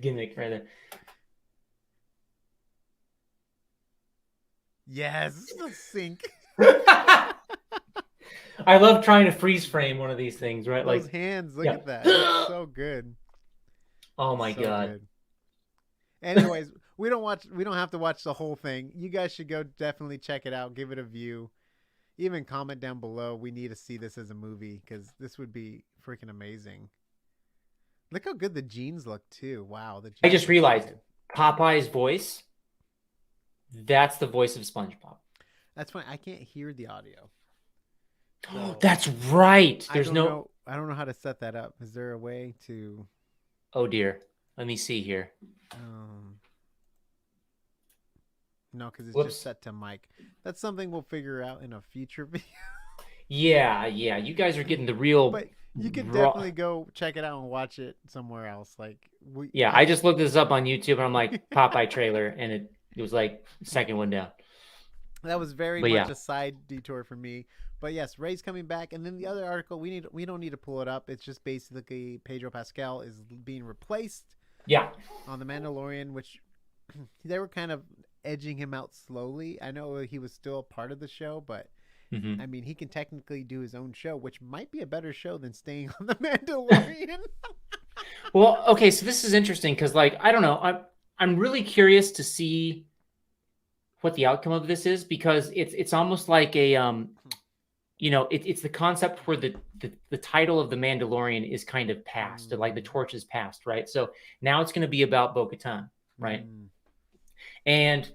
gimmick right there. Yes, the sync. I love trying to freeze frame one of these things, right? Those Like hands, look yeah. at that. It's so good. Oh my So god. good. Anyways, we don't have to watch the whole thing. You guys should go definitely check it out, give it a view. Even comment down below. We need to see this as a movie because this would be freaking amazing. Look how good the jeans look too. Wow, the jeans I just look so realized good. Popeye's voice. That's the voice of SpongeBob. That's fine. I can't hear the audio. Oh, So, that's right. I There's don't no. know. I don't know how to set that up. Is there a way to? Oh dear. Let me see here. No, because it's Whoops. just set to mic. That's something we'll figure out in a future video. Yeah. You guys are getting the real. But you can raw- definitely go check it out and watch it somewhere else. Like Yeah, I just looked this up on YouTube and I'm like Popeye trailer, and it was like second one down. that was very But much yeah. a side detour for me. But yes, Ray's coming back, and then the other article we don't need to pull it up. It's just basically Pedro Pascal is being replaced Yeah. on The Mandalorian, which they were kind of edging him out slowly. I know he was still a part of the show, but Mhm. I mean, he can technically do his own show, which might be a better show than staying on The Mandalorian. Well, okay, so this is interesting because, like, I don't know, I'm really curious to see what the outcome of this is because it's almost like a it's the concept where the title of the Mandalorian is kind of passed, like the torch is passed, right? So now it's going to be about Bo-Katan, right? And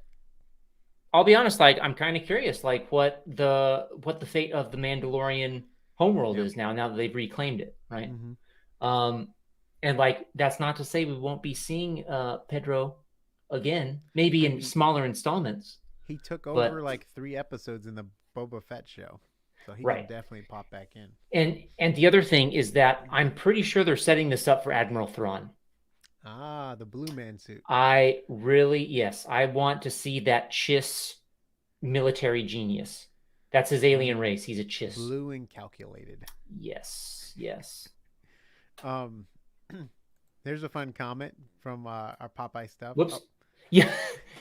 I'll be honest, like I'm kind of curious, like what the fate of the Mandalorian homeworld is now that they've reclaimed it, right? And like that's not to say we won't be seeing Pedro again, maybe in smaller installments. He took over like 3 episodes in the Boba Fett show, so he can definitely pop back in. And the other thing is that I'm pretty sure they're setting this up for Admiral Thrawn. Ah, the blue man suit. I want to see that Chiss military genius. That's his alien race. He's a Chiss. Blue and calculated. Yes. There's a fun comment from our Popeye stuff. Oh, Whoops. Yeah.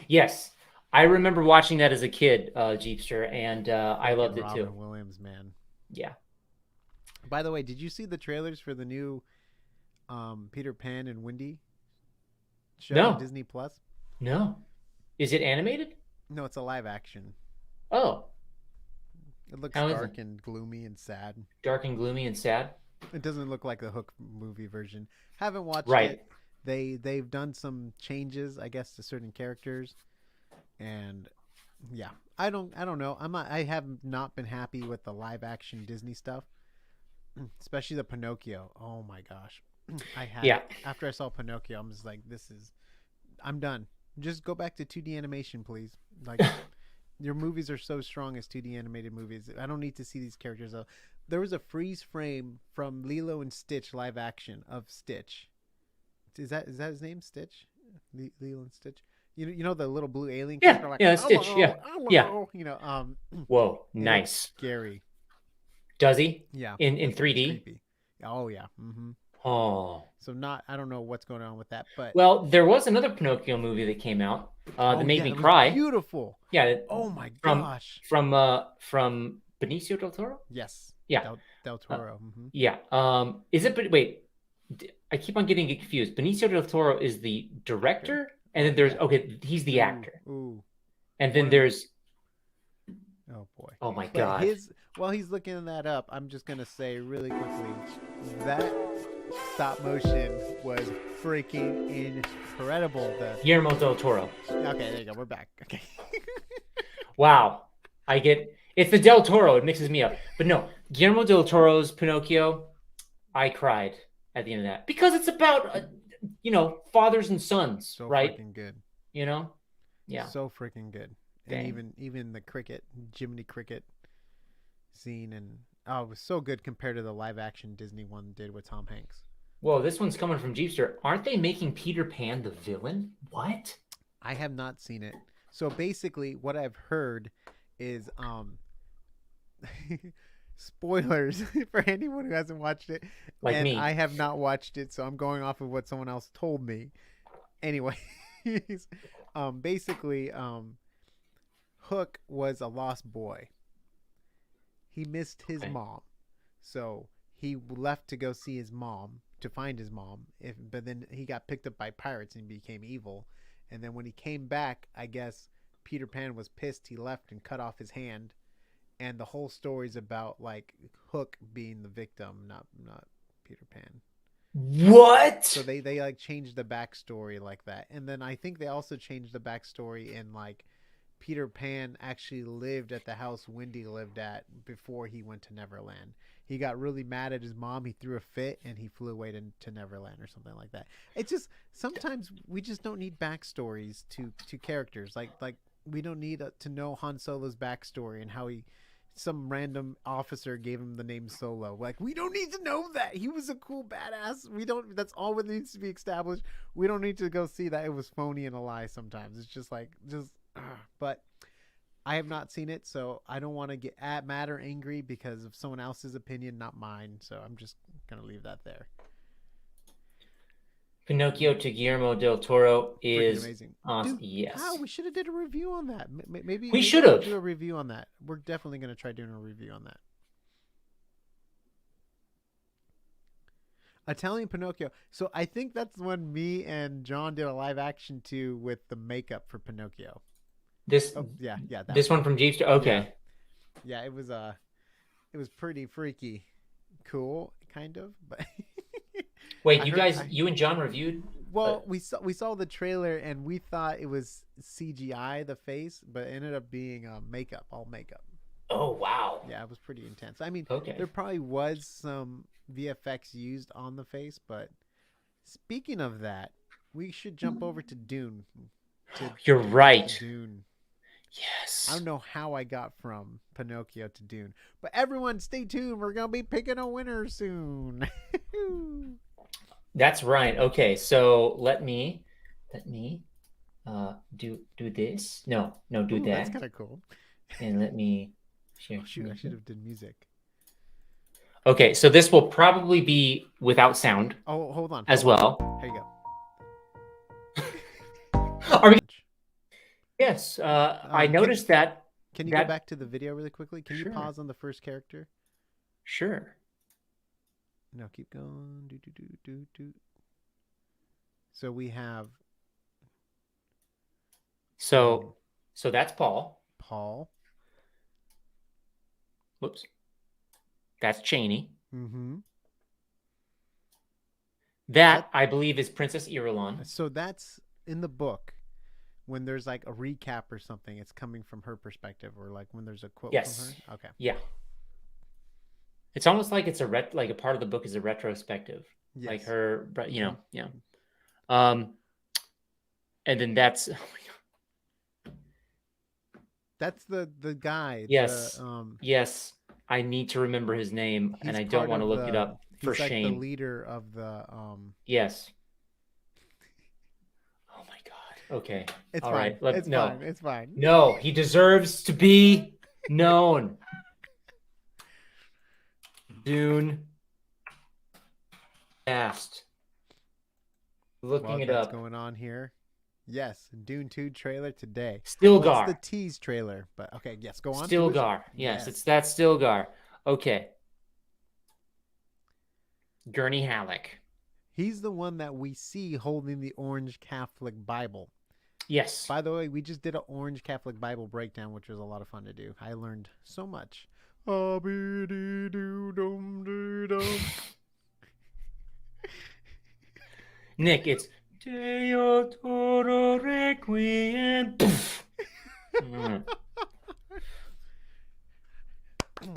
Yes. I remember watching that as a kid, Jeepster, and I freaking loved it too. Robin Williams, man. Yeah. By the way, did you see the trailers for the new Peter Pan and Wendy show on No. Disney Plus? No. Is it animated? No, it's a live action. Oh, It looks how is it? dark and gloomy and sad. Dark and gloomy and sad? It doesn't look like the Hook movie version. Haven't watched Right. it. They've done some changes, I guess, to certain characters, and yeah, I don't know. I have not been happy with the live action Disney stuff, especially the Pinocchio. Oh my gosh, I had Yeah. it after I saw Pinocchio. I'm just like, I'm done. Just go back to 2D animation, please. Like your movies are so strong as 2D animated movies. I don't need to see these characters. There was a freeze frame from Lilo and Stitch live action of Stitch. Is that his name? Stitch? Lilo and Stitch. You know the little blue alien Yeah. character like Yeah. Stitch. hello Yeah. Yeah. hello. Whoa. It looks Nice. scary. Does he? Yeah, In it's 3D? creepy. Oh yeah. Oh. So not I don't know what's going on with that, but Well, there was another Pinocchio movie that came out that oh made yeah, me that was cry. beautiful. Yeah, Oh my from gosh. from Benicio del Toro. Yes, Yeah, Del uh, Toro. yeah. Is it? But wait, I keep on getting confused. Benicio del Toro is the Director. director, and Oh then there's yeah. okay, he's the Ooh actor, ooh. and One then of the there's oh boy. oh my But god, his while he's looking that up, I'm just gonna say really quickly that stop motion was freaking incredible. The Guillermo del Toro. okay, there you go. We're back. Okay. Wow, I get it's the del Toro. It mixes me up, but no, Guillermo del Toro's Pinocchio. I cried at the end of that because it's about fathers and sons, So right? freaking good. You know, yeah. So freaking good. And Dang. even the cricket, Jiminy Cricket scene, and oh, it was so good compared to the live action Disney one did with Tom Hanks. Whoa, this one's coming from Jeepster. Aren't they making Peter Pan the villain? What? I have not seen it. So basically, what I've heard is spoilers for anyone who hasn't watched it, Like and me. I have not watched it, so I'm going off of what someone else told me. Anyway, basically, Hook was a lost boy. He missed his Okay. mom, so he left to go see his mom to find his mom. But then he got picked up by pirates and became evil. And then when he came back, I guess Peter Pan was pissed. He left and cut off his hand. And the whole story's about like Hook being the victim, not Peter Pan. What? So they like changed the backstory like that. And then I think they also changed the backstory in like Peter Pan actually lived at the house Wendy lived at before he went to Neverland. He got really mad at his mom. He threw a fit and he flew away to Neverland or something like that. It's just sometimes we just don't need backstories to characters. Like we don't need to know Han Solo's backstory and how he some random officer gave him the name Solo. Like we don't need to know that he was a cool badass. We don't. That's all that needs to be established. We don't need to go see that it was phony and a lie. Sometimes it's just like but I have not seen it, so I don't want to get mad or angry because of someone else's opinion, not mine. So I'm just gonna leave that there. Pinocchio to Guillermo del Toro Freaking is amazing, awesome. dude. How Yes. we should have did a review on that. We Maybe should we'll have. do a review on that. We're definitely gonna try doing a review on that. Italian Pinocchio. So I think that's when me and John did a live action too with the makeup for Pinocchio. This Oh yeah, that this one. one from Jeepster. Yeah, Okay. yeah. It was pretty freaky, cool, kind of. But Wait, I you heard, guys, you and John reviewed? well, we saw the trailer and we thought it was CGI the face, but it ended up being makeup, all makeup. Oh wow. Yeah, it was pretty intense. I mean, Okay. there probably was some VFX used on the face, but speaking of that, we should jump over to Dune. You're right. Dune. I Yes. don't know how I got from Pinocchio to Dune, but everyone, stay tuned. We're gonna be picking a winner soon. That's right. Okay, so let me do this. No, no, do Ooh, that's that. kind of cool. And let me share Oh shoot, I should music. have did music. Okay, so this will probably be without sound Oh, hold on, as hold on. well. Here you Are we? go. Yes, I Can noticed that. can you go That back to the video really quickly? Can you sure, pause on the first character? sure. No, keep going. Do do do do do. So we have So, um so that's Paul. Paul. Whoops, that's Cheney. Mm-hmm. That That I believe is Princess Irulan. so that's in the book when there's like a recap or something. It's coming from her perspective, or like when there's a quote from Yes, her. Okay. yeah. It's almost like it's like a part of the book is a retrospective, like Yes. her, but Mm-hmm. yeah. Um, and then that's That's the guy. The yes, yes. I need to remember his name, and he's I don't part want to of look it the up for he's like the shame. leader of the Yes. Oh my God. Okay. It's All fine. right. Let It's no, fine. It's fine. no. He deserves to be known. Dune Fast. Looking While it that's up. going on here. Yes, Dune 2 trailer today. Well, it's the Stilgar. tease trailer, but okay, yes, go on, finish. Stilgar. Yes, it's Yes. that Stilgar. Okay. Gurney Halleck. He's the one that we see holding the orange Catholic Bible. Yes. By the way, we just did an orange Catholic Bible breakdown, which was a lot of fun to do. I learned so much. Nick, it's Deo Toro Requiem. Oh,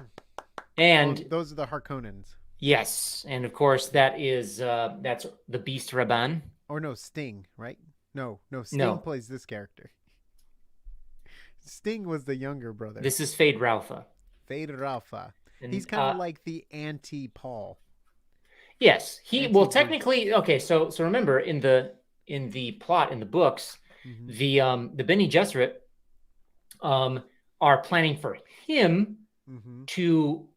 And those are the Harkonnens. yes, and of course that's the Beast Raban. Or no, Sting, right? No, no, Sting No, plays this character. Sting was the younger brother. this is Fade Ralpha. Fade Ralpha. He's And kind of like the anti Paul. yes, he Anti well Bruce. technically okay, so remember in the plot in the books, Mm-hmm. the Bene Gesserit um are planning for him Mm-hmm. to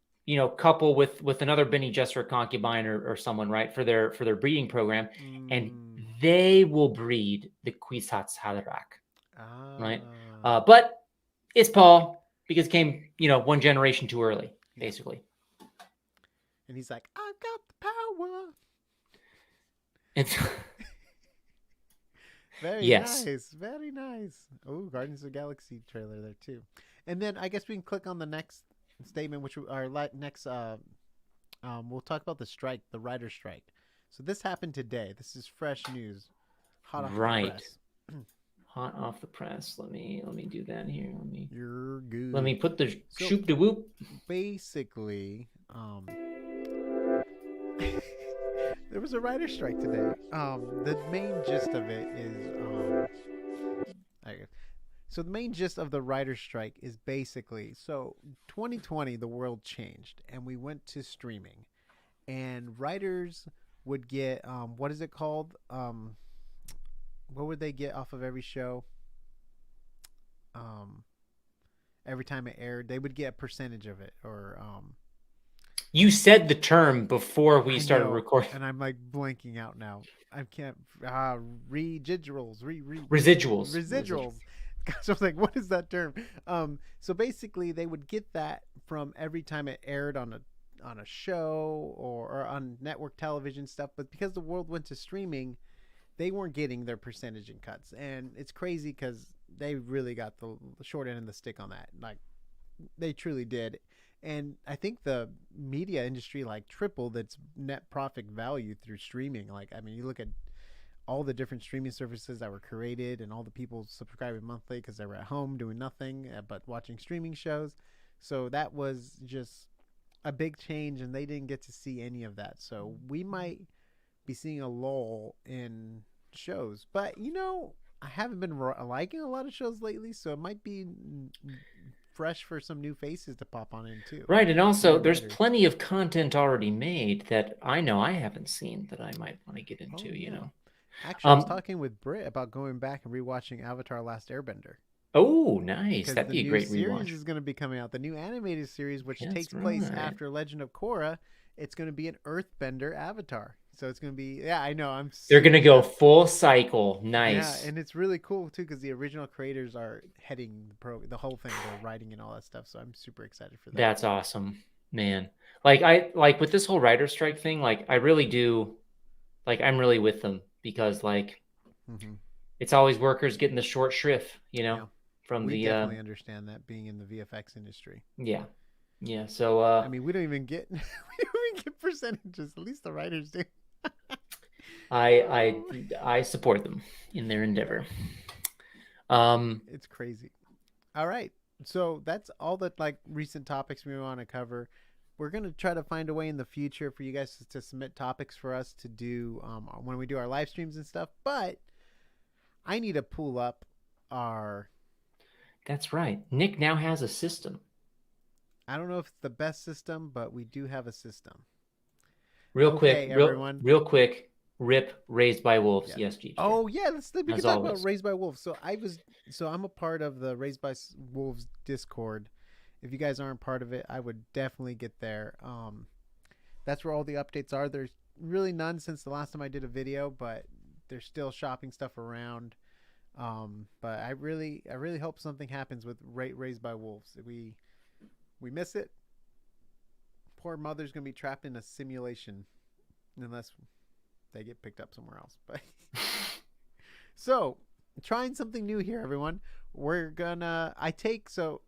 couple with another Bene Gesserit concubine or someone, right, for their breeding program, and Mm. they will breed the Kwisatz Haderach, right? Ah. But it's Paul because it came one generation too early, Yeah. basically. And he's like, I've got the power. It's Very yes, nice. Very nice. Oh, Guardians of the Galaxy trailer there too. And then I guess we can click on the next statement, which our next we'll talk about the strike, the writer strike. So this happened today. This is fresh news, hot off the right. press. Hot off the press. Let me do that here. You're Let me good. put the So shoop de whoop. basically, there was a writer strike today. The main gist of it is, so the main gist of the writer strike is basically, so 2020 the world changed and we went to streaming, and writers would get what is it called? What would they get off of every show? Um, every time it aired, they would get a percentage of it, or You said the term before we I started know, recording. and I'm like blanking out now. I can't. Residuals, Residuals. residuals. Gosh, I was like, what is that term? So basically, they would get that from every time it aired on a show or on network television stuff. But because the world went to streaming, they weren't getting their percentage in cuts, and it's crazy because they really got the short end of the stick on that. Like they truly did. And I think the media industry like tripled its net profit value through streaming. Like, I mean, you look at all the different streaming services that were created and all the people subscribing monthly because they were at home doing nothing but watching streaming shows. So that was just a big change, and they didn't get to see any of that. So we might be seeing a lull in shows. But, I haven't been liking a lot of shows lately, so it might be fresh for some new faces to pop on in too. Right, and Some also new there's writers. plenty of content already made that I know I haven't seen that I might want to get Oh into, yeah. Actually, I was Um, talking with Britt about going back and rewatching Avatar: Last Airbender. Oh, nice. because That'd the be a new great series relaunch. is going to be coming out. The new animated series, which That's takes place right. after Legend of Korra, it's going to be an Earthbender avatar. So it's going to be, yeah, I know, I'm They're gonna super go jazzed. full cycle. Yeah, Nice. and it's really cool too because the original creators are heading the whole thing. They're writing and all that stuff. So I'm super excited for that. That's awesome, man. Like I like with this whole writer strike thing, like I really do like I'm really with them because like Hmm. it's always workers getting the short shrift, Yeah, from we the definitely understand that being in the VFX industry. yeah. Yeah. So I mean, we don't even get we don't even get percentages. At least the writers do. I Oh, I support them in their yeah, endeavor. Um it's crazy. All right, so that's all the like recent topics we want to cover. We're gonna try to find a way in the future for you guys to submit topics for us to do when we do our live streams and stuff. But I need to pull up our. that's right. Nick now has a system. I don't know if it's the best system, but we do have a system. Real quick, Okay, everyone. real quick, rip raised by wolves. Yeah. Yes, Jeepster. Oh yeah, we can As talk about always. Raised by Wolves. So I'm a part of the Raised by Wolves Discord. If you guys aren't part of it, I would definitely get there. That's where all the updates are. There's really none since the last time I did a video, but they're still shopping stuff around. But I really hope something happens with Raised by Wolves. We miss it. Poor mother's gonna be trapped in a simulation unless they get picked up somewhere else. But so trying something new here, everyone. We're gonna. I take so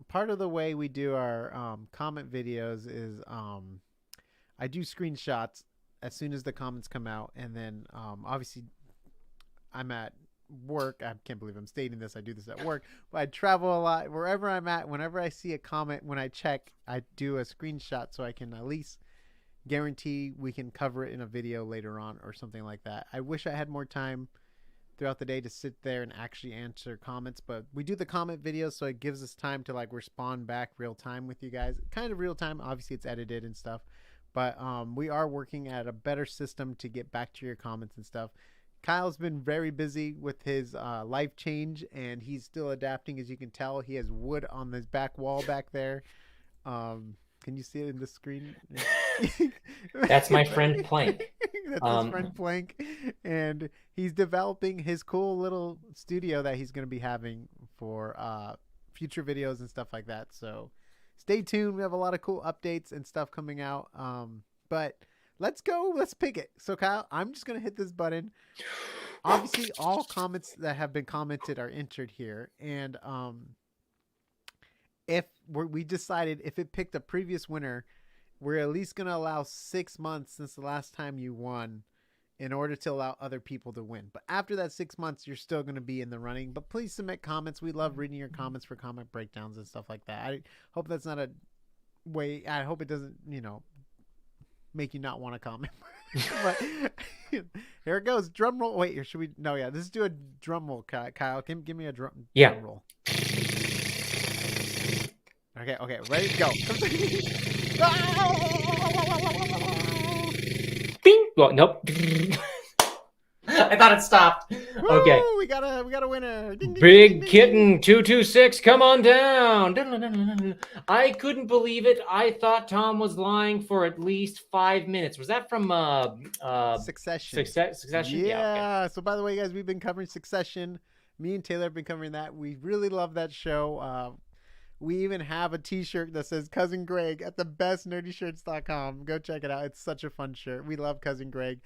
part of the way we do our comment videos is I do screenshots as soon as the comments come out, and then obviously I'm at work. I can't believe I'm stating this. I do this at work, but I travel a lot. Wherever I'm at, whenever I see a comment, when I check, I do a screenshot so I can at least guarantee we can cover it in a video later on or something like that. I wish I had more time throughout the day to sit there and actually answer comments, but we do the comment videos so it gives us time to like respond back real time with you guys. Kind of real time. Obviously it's edited and stuff, but we are working at a better system to get back to your comments and stuff. Kyle's been very busy with his life change, and he's still adapting. As you can tell, he has wood on his back wall back there. Can you see it in the screen? That's my friend Plank. That's his Um, friend Plank, and he's developing his cool little studio that he's going to be having for future videos and stuff like that. So stay tuned. We have a lot of cool updates and stuff coming out. But let's go. Let's pick it. So Kyle, I'm just going to hit this button. Obviously, all comments that have been commented are entered here, and if we decided if it picked a previous winner, we're at least going to allow 6 months since the last time you won in order to allow other people to win. But after that 6 months, you're still going to be in the running. But please submit comments. We love reading your comments for comment breakdowns and stuff like that. I hope that's not a way. I hope it doesn't, make you not want to comment. But here it goes. Drum roll. Wait, should we? No, yeah. Let's do a drum roll, Kyle. Give me a yeah. drum roll. Okay. Ready to go. Bing. Well, nope. I thought it stopped. Okay. Woo! We got a winner. Ding, ding, ding, ding, Big ding, Kitten 226, come on down. I couldn't believe it. I thought Tom was lying for at least 5 minutes. Was that from Succession. Succession? Yeah, okay. Yeah. So by the way, guys, we've been covering Succession. Me and Taylor have been covering that. We really love that show. We even have a t-shirt that says Cousin Greg at thebestnerdyshirts.com. Go check it out. It's such a fun shirt. We love Cousin Greg.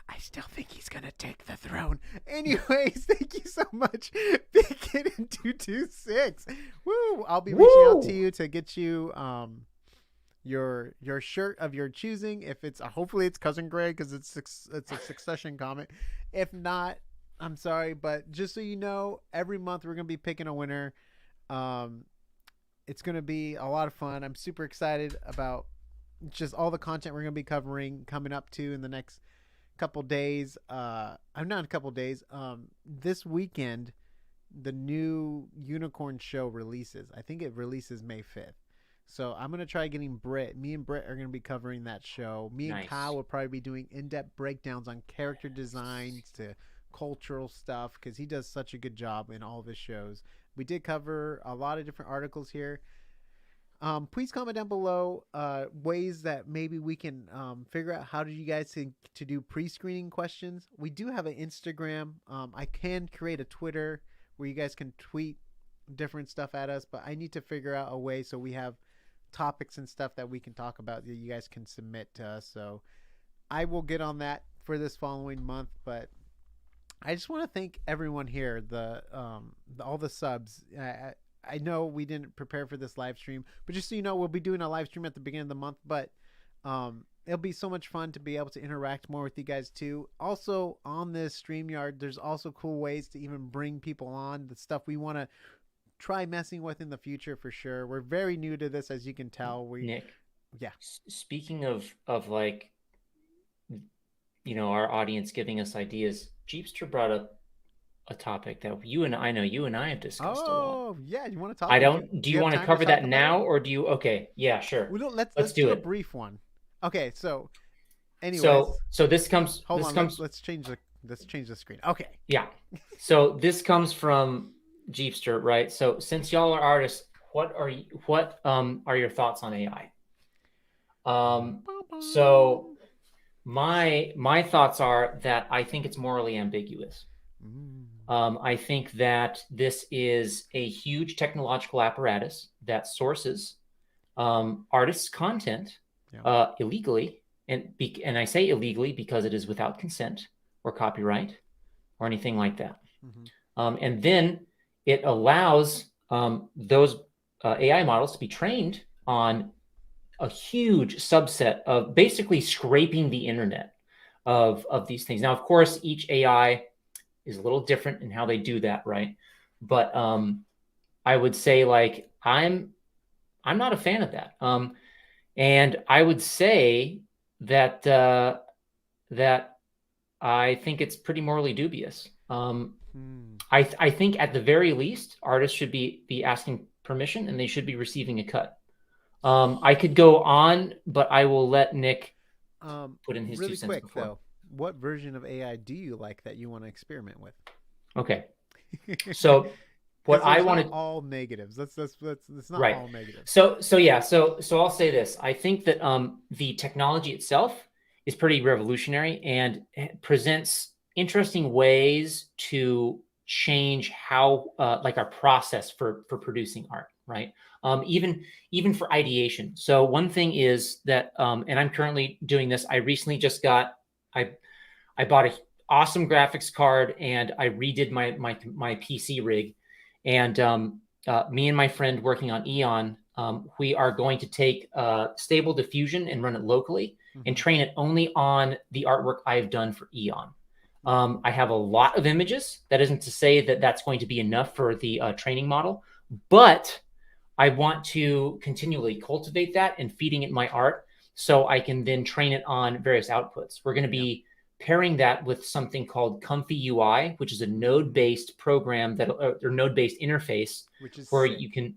I still think he's going to take the throne. Anyways, thank you so much, Big Kid in 226. Woo! I'll be reaching out to you to get you your shirt of your choosing. If it's hopefully it's Cousin Greg because it's a Succession comment. If not, I'm sorry, but just so you know, every month we're going to be picking a winner. It's going to be a lot of fun. I'm super excited about just all the content we're going to be covering coming up to in the next couple days. I'm not a couple days. This weekend, the new Unicorn show releases. I think it releases May 5th. So I'm going to try getting Britt. Me and Britt are going to be covering that show. Me and Kyle will probably be doing in-depth breakdowns on character designs to cultural stuff because he does such a good job in all of his shows. We did cover a lot of different articles here. Please comment down below ways that maybe we can figure out how do you guys to do pre-screening questions. We do have an Instagram. I can create a Twitter where you guys can tweet different stuff at us, but I need to figure out a way so we have topics and stuff that we can talk about that you guys can submit to us. So I will get on that for this following month, but I just want to thank everyone here, all the subs. I know we didn't prepare for this live stream, but just so you know, we'll be doing a live stream at the beginning of the month. But it'll be so much fun to be able to interact more with you guys too. Also, on this StreamYard, there's also cool ways to even bring people on. The stuff we want to try messing with in the future for sure. We're very new to this, as you can tell. Nick, Yeah. speaking of like, our audience giving us ideas, Jeepster brought up a topic that you and I have discussed a lot. Oh, yeah. You want to talk? I don't. Do you have want to time cover talk that about now, it? or do you? Okay, yeah, sure. Well, let's do do a it. brief one. Okay, so anyways, So this comes. hold this on. comes. Let's change the screen. Okay. Yeah. So this comes from Jeepster, right? So since y'all are artists, what are your thoughts on AI? So my thoughts are that I think it's morally ambiguous. I think that this is a huge technological apparatus that sources artists' content illegally, and I say illegally because it is without consent or copyright or anything like that. And then it allows those AI models to be trained on a huge subset of basically scraping the internet of these things. Now, of course, each AI is a little different in how they do that, right? But I would say, like, I'm not a fan of that. And I would say that that I think it's pretty morally dubious. I think at the very least, artists should be asking permission and they should be receiving a cut. I could go on, but I will let Nick put in his really 2 cents quick before. though. What version of AI do you like that you want to experiment with? Okay. So what I want to all negatives. That's not right. all negatives. So I'll say this. I think that the technology itself is pretty revolutionary and presents interesting ways to change how like our process for producing art, right? Even for ideation. So one thing is that and I'm currently doing this. I recently just got I bought an awesome graphics card and I redid my PC rig. And me and my friend working on Eon, we are going to take Stable Diffusion and run it locally and train it only on the artwork I've done for Eon. I have a lot of images. That isn't to say that that's going to be enough for the training model, but I want to continually cultivate that and feeding it my art so I can then train it on various outputs. We're going to be pairing that with something called Comfy UI, which is a node-based program that or node-based interface, which is where sick. you can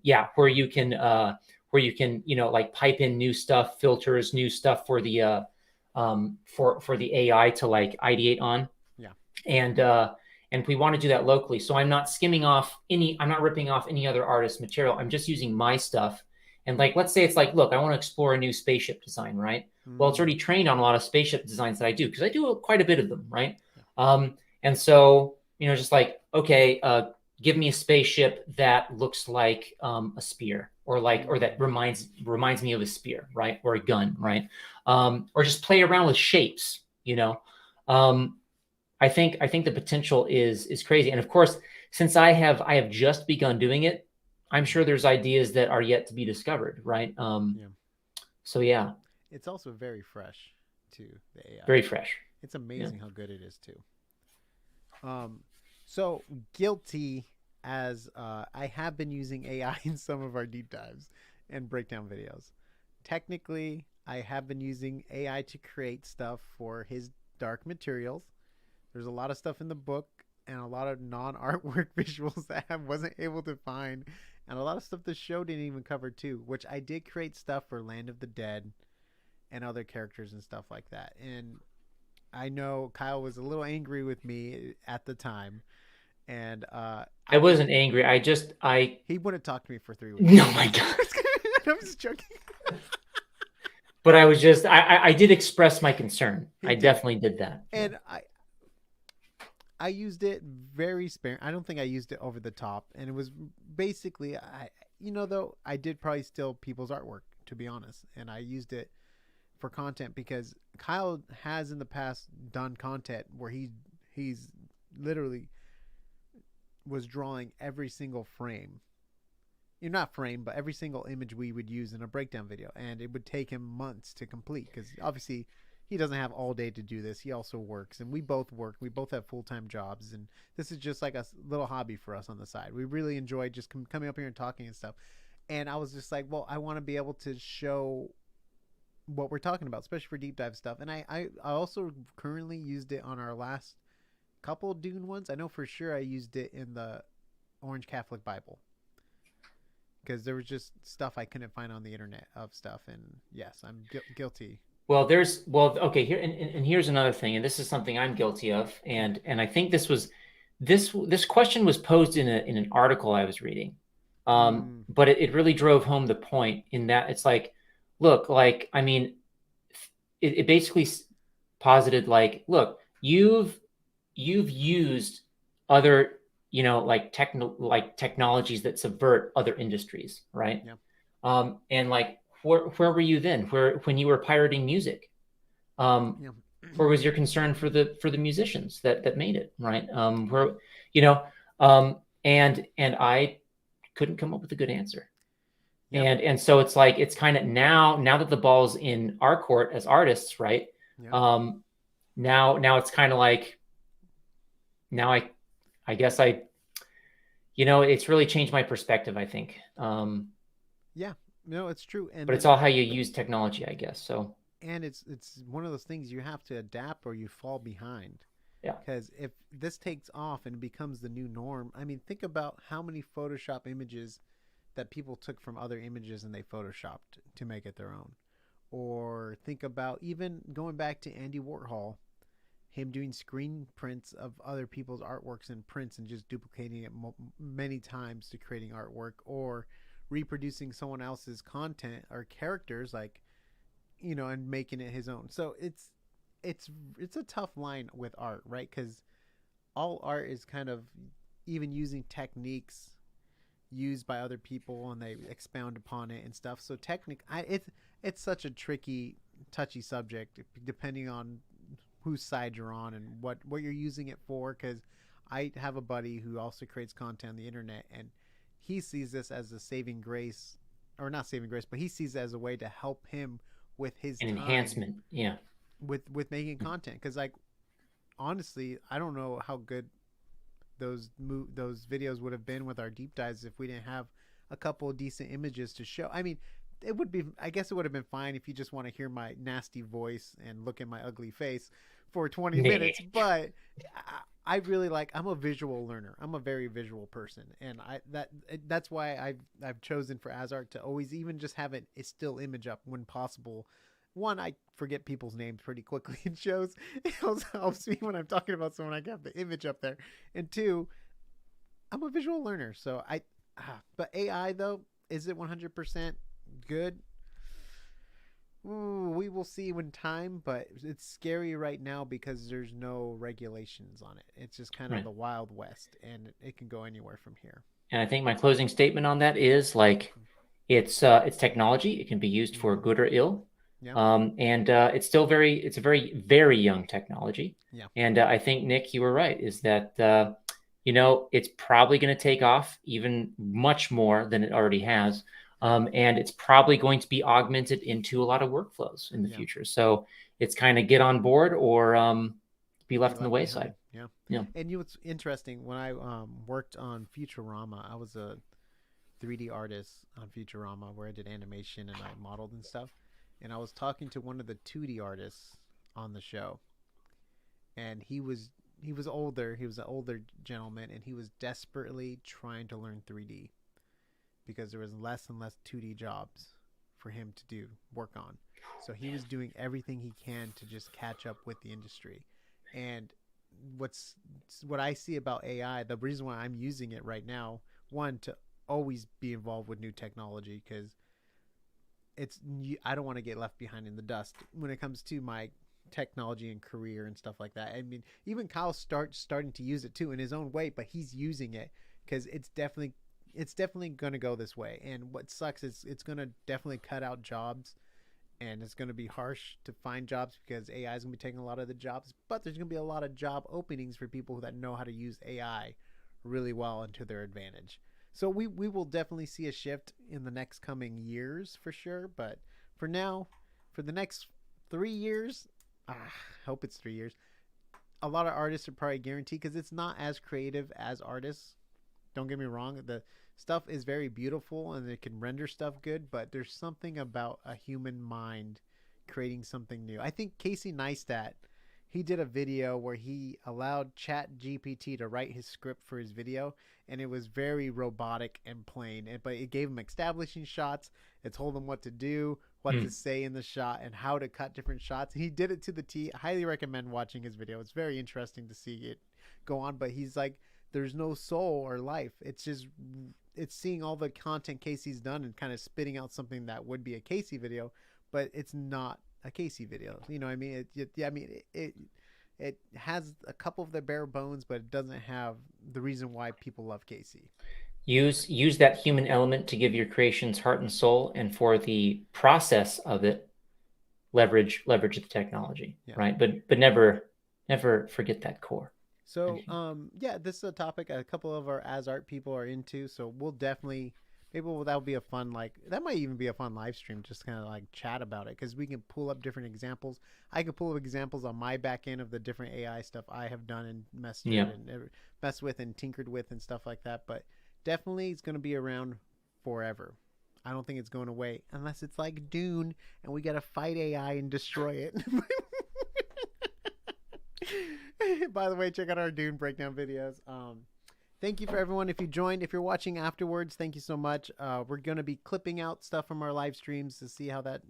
like pipe in new stuff, filters, new stuff for the for the AI to like ideate on. And we want to do that locally. So I'm not ripping off any other artist's material. I'm just using my stuff. And like, let's say it's like, look, I want to explore a new spaceship design, right? Well, it's already trained on a lot of spaceship designs that I do because I do quite a bit of them, right? And so, just like, okay, give me a spaceship that looks like a spear or that reminds me of a spear, right? Or a gun, right? Or just play around with shapes, I think the potential is crazy. And of course, since I have just begun doing it, I'm sure there's ideas that are yet to be discovered, right? So yeah. It's also very fresh too, the AI. Very fresh. It's amazing how good it is too. So guilty as I have been using AI in some of our deep dives and breakdown videos. Technically, I have been using AI to create stuff for his dark materials. There's a lot of stuff in the book and a lot of non-artwork visuals that I wasn't able to find, and a lot of stuff the show didn't even cover too, which I did create stuff for Land of the Dead and other characters and stuff like that. And I know Kyle was a little angry with me at the time, and I I was wasn't angry. I just I he wouldn't talk to me for 3 weeks. oh my god. I'm just joking. But I was just I did express my concern. He I did, definitely did that. Yeah. and I used it very spare. I don't think I used it over the top, and it was basically though I did probably steal people's artwork, to be honest, and I used it for content because Kyle has in the past done content where he's literally was drawing every single frame. You're not frame, but every single image we would use in a breakdown video, and it would take him months to complete because obviously he doesn't have all day to do this. He also works, and we both work. We both have full time jobs, and this is just like a little hobby for us on the side. We really enjoy just coming up here and talking and stuff. And I was just like, well, I want to be able to show what we're talking about, especially for deep dive stuff. And I also currently used it on our last couple Dune ones. I know for sure I used it in the Orange Catholic Bible because there was just stuff I couldn't find on the internet of stuff. And yes, I'm guilty. Well, okay, here and here's another thing, and this is something I'm guilty of, and I think this question was posed in an article I was reading. Mm, But it really drove home the point in that it's like, look, like, I mean, it basically posited like, look, you've used other, like technologies that subvert other industries, right? yeah, And like, where were you then? When you were pirating music? Um, yeah, where was your concern for the musicians that made it, right? Where, you know, and I couldn't come up with a good answer. yep, And so it's like it's kind of now that the ball's in our court as artists, right? yep, Um, now it's kind of like now I guess it's really changed my perspective, I think. yeah. No, it's true. And But it's then all how you use technology, I guess. So it's one of those things you have to adapt or you fall behind. yeah, Because if this takes off and becomes the new norm, I mean, think about how many Photoshop images that people took from other images and they photoshopped to make it their own. Or think about even going back to Andy Warhol, him doing screen prints of other people's artworks and prints and just duplicating it many times to creating artwork or reproducing someone else's content or characters like and making it his own. So it's it's a tough line with art, right? Because all art is kind of even using techniques used by other people and they expound upon it and stuff. So it's such a tricky, touchy subject depending on whose side you're on and what you're using it for. Because I have a buddy who also creates content on the internet and he sees this as a saving grace, or not saving grace, but he sees it as a way to help him with his an time enhancement. Yeah. with making content. Because like honestly, I don't know how good those videos would have been with our deep dives if we didn't have a couple of decent images to show. I mean, it would be. I guess it would have been fine if you just want to hear my nasty voice and look at my ugly face for 20 Nah. minutes. But I really like. I'm a visual learner. I'm a very visual person, and that's why I've chosen for AsArt to always even just have a still image up when possible. One, I forget people's names pretty quickly in shows. It also helps me when I'm talking about someone. I got the image up there, and two, I'm a visual learner, so I. But AI though, is it 100% good? Ooh, we will see when time, but it's scary right now because there's no regulations on it. It's just kind of Right. the Wild West, and it can go anywhere from here. And I think my closing statement on that is like it's technology. It can be used for Mm-hmm. good or ill. Yeah, And it's a very, very young technology. yeah, And I think, Nick, you were right, is that, it's probably going to take off even much more than it already has. yeah, And it's probably going to be augmented into a lot of workflows in the yeah. future. So it's kind of get on board or be Be left in the left behind. wayside. Yeah, Yeah. and what's interesting when I worked on Futurama, I was a 3D artist on Futurama where I did animation and I modeled and stuff. And I was talking to one of the 2D artists on the show, and he was older. He was an older gentleman, and he was desperately trying to learn 3D because there was less and less 2D jobs for him to do work on. So he was doing everything he can to just catch up with the industry. And what's what I see about AI, the reason why I'm using it right now, one, to always be involved with new technology, because it's I don't want to get left behind in the dust when it comes to my technology and career and stuff like that. I mean, even Kyle starting to use it too in his own way, but he's using it because it's definitely going to go this way. And what sucks is it's going to definitely cut out jobs, and it's going to be harsh to find jobs because AI is going to be taking a lot of the jobs, but there's going to be a lot of job openings for people that know how to use AI really well and to their advantage. So we will definitely see a shift in the next coming years for sure. But for now, for the next 3 years, I hope it's 3 years. A lot of artists are probably guaranteed because it's not as creative as artists. Don't get me wrong, the stuff is very beautiful and it can render stuff good, but there's something about a human mind creating something new. I think Casey Neistat, he did a video where he allowed Chat GPT to write his script for his video, and it was very robotic and plain. But it gave him establishing shots, it told him what to do, what to say in the shot, and how to cut different shots. He did it to the T. I highly recommend watching his video. It's very interesting to see it go on, but he's like, there's no soul or life. It's seeing all the content Casey's done and kind of spitting out something that would be a Casey video, but it's not a Casey video. You know what I mean? It has a couple of the bare bones, but it doesn't have the reason why people love Casey. Use that human element to give your creations heart and soul, and for the process of it, leverage the technology, Yeah. right? But never forget that core. So yeah, this is a topic a couple of our AsArt people are into. So we'll definitely that'll be a fun, like, that might even be a fun live stream, just kind of like chat about it, because we can pull up different examples. I could pull up examples on my back end of the different AI stuff I have done and messed with and tinkered with and stuff like that. But definitely it's going to be around forever. I don't think it's going away unless it's like Dune and we got to fight AI and destroy it. By the way, check out our Dune breakdown videos. Thank you for everyone. If you joined, if you're watching afterwards, thank you so much. We're going to be clipping out stuff from our live streams to see how that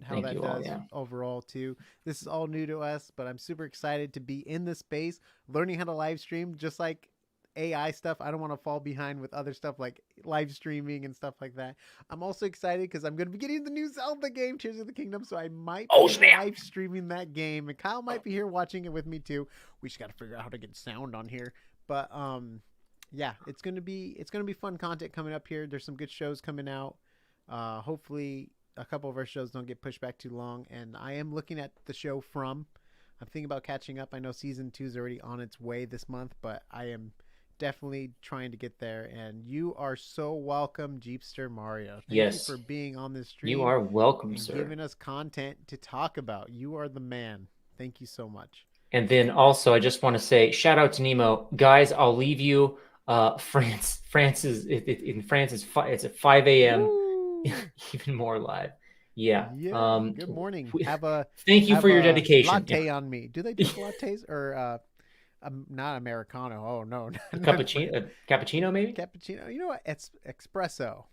does overall too. This is all new to us, but I'm super excited to be in this space, learning how to live stream, just like AI stuff. I don't want to fall behind with other stuff like live streaming and stuff like that. I'm also excited because I'm going to be getting the new Zelda game, Tears of the Kingdom, so I might be live streaming that game, and Kyle might be here watching it with me too. We just got to figure out how to get sound on here, but yeah, it's gonna be fun content coming up here. There's some good shows coming out. Hopefully, a couple of our shows don't get pushed back too long. And I am looking at the show From. I'm thinking about catching up. I know season 2 is already on its way this month, but I am definitely trying to get there. And you are so welcome, Jeepster Mario. Thank you for being on this stream. You are welcome, and sir. Giving us content to talk about. You are the man. Thank you so much. And then also, I just want to say, shout out to Nemo, guys. I'll leave you. France is in France. It's at 5 a.m. even more live. Yeah. Good morning. Thank you for your dedication. Latte on me. Do they do lattes or not Americano? Oh no, cappuccino maybe. Cappuccino. You know what? It's espresso.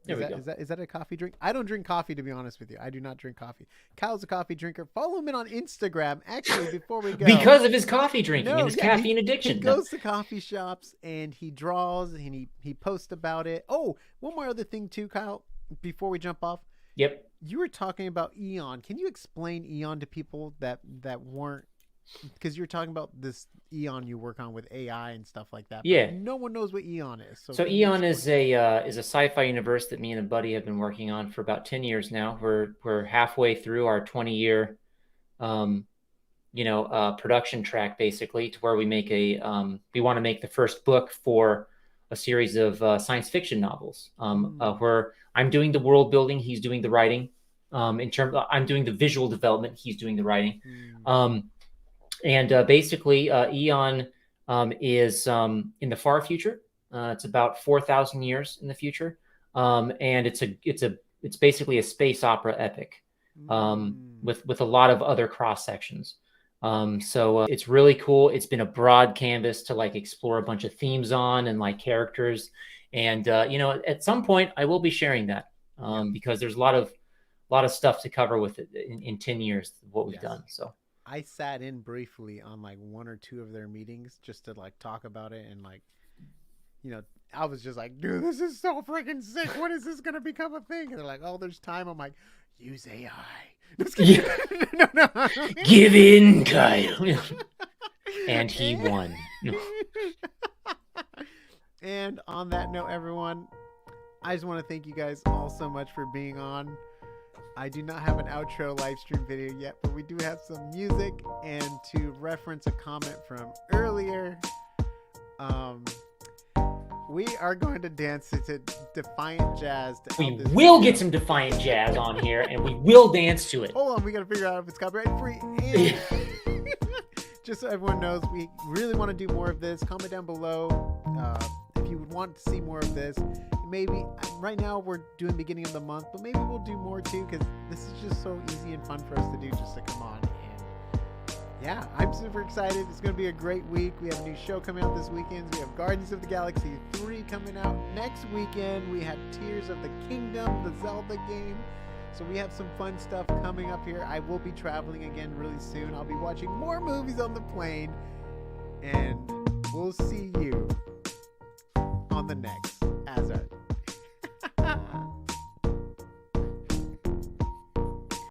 Is that a coffee drink? I don't drink coffee, to be honest with you. I do not drink coffee. Kyle's a coffee drinker. Follow him in on Instagram. Actually, before we go, because of his coffee drinking and his caffeine addiction. He goes to coffee shops and he draws and he posts about it. Oh, one more other thing too, Kyle. Before we jump off. Yep. You were talking about Eon. Can you explain Eon to people that weren't? Because you're talking about this Eon you work on with AI and stuff like that. Yeah. No one knows what Eon is. So Eon is a sci-fi universe that me and a buddy have been working on for about 10 years now. We're halfway through our 20-year, production track, basically, to where we make we want to make the first book for a series of science fiction novels. Where I'm doing the world building, he's doing the writing. I'm doing the visual development, he's doing the writing. And basically, Eon is in the far future. It's about 4,000 years in the future, and it's basically a space opera epic with a lot of other cross sections. So it's really cool. It's been a broad canvas to like explore a bunch of themes on and like characters, and at some point I will be sharing that because there's a lot of lot of stuff to cover with it in 10 years, what we've Yes. done. So I sat in briefly on like one or two of their meetings just to like talk about it and like, you know, I was just like, dude, this is so freaking sick. When is this gonna become a thing? And they're like, oh, there's time. I'm like, use AI. No, just kidding. yeah. No. Give in, Kyle. And he won. And on that note, everyone, I just want to thank you guys all so much for being on. I do not have an outro live stream video yet, but we do have some music. And to reference a comment from earlier, we are going to dance to Defiant Jazz. We will get some Defiant Jazz on here, and we will dance to it. Hold on, we got to figure out if it's copyright free. And just so everyone knows, we really want to do more of this. Comment down below if you would want to see more of this. Maybe right now we're doing beginning of the month, but maybe we'll do more too, because this is just so easy and fun for us to do, just to come on. And yeah, I'm super excited. It's going to be a great week. We have a new show coming out this weekend. We have Guardians of the Galaxy 3 coming out next weekend. We have Tears of the Kingdom, the Zelda game. So we have some fun stuff coming up here. I will be traveling again really soon. I'll be watching more movies on the plane. And we'll see you on the next AsArt.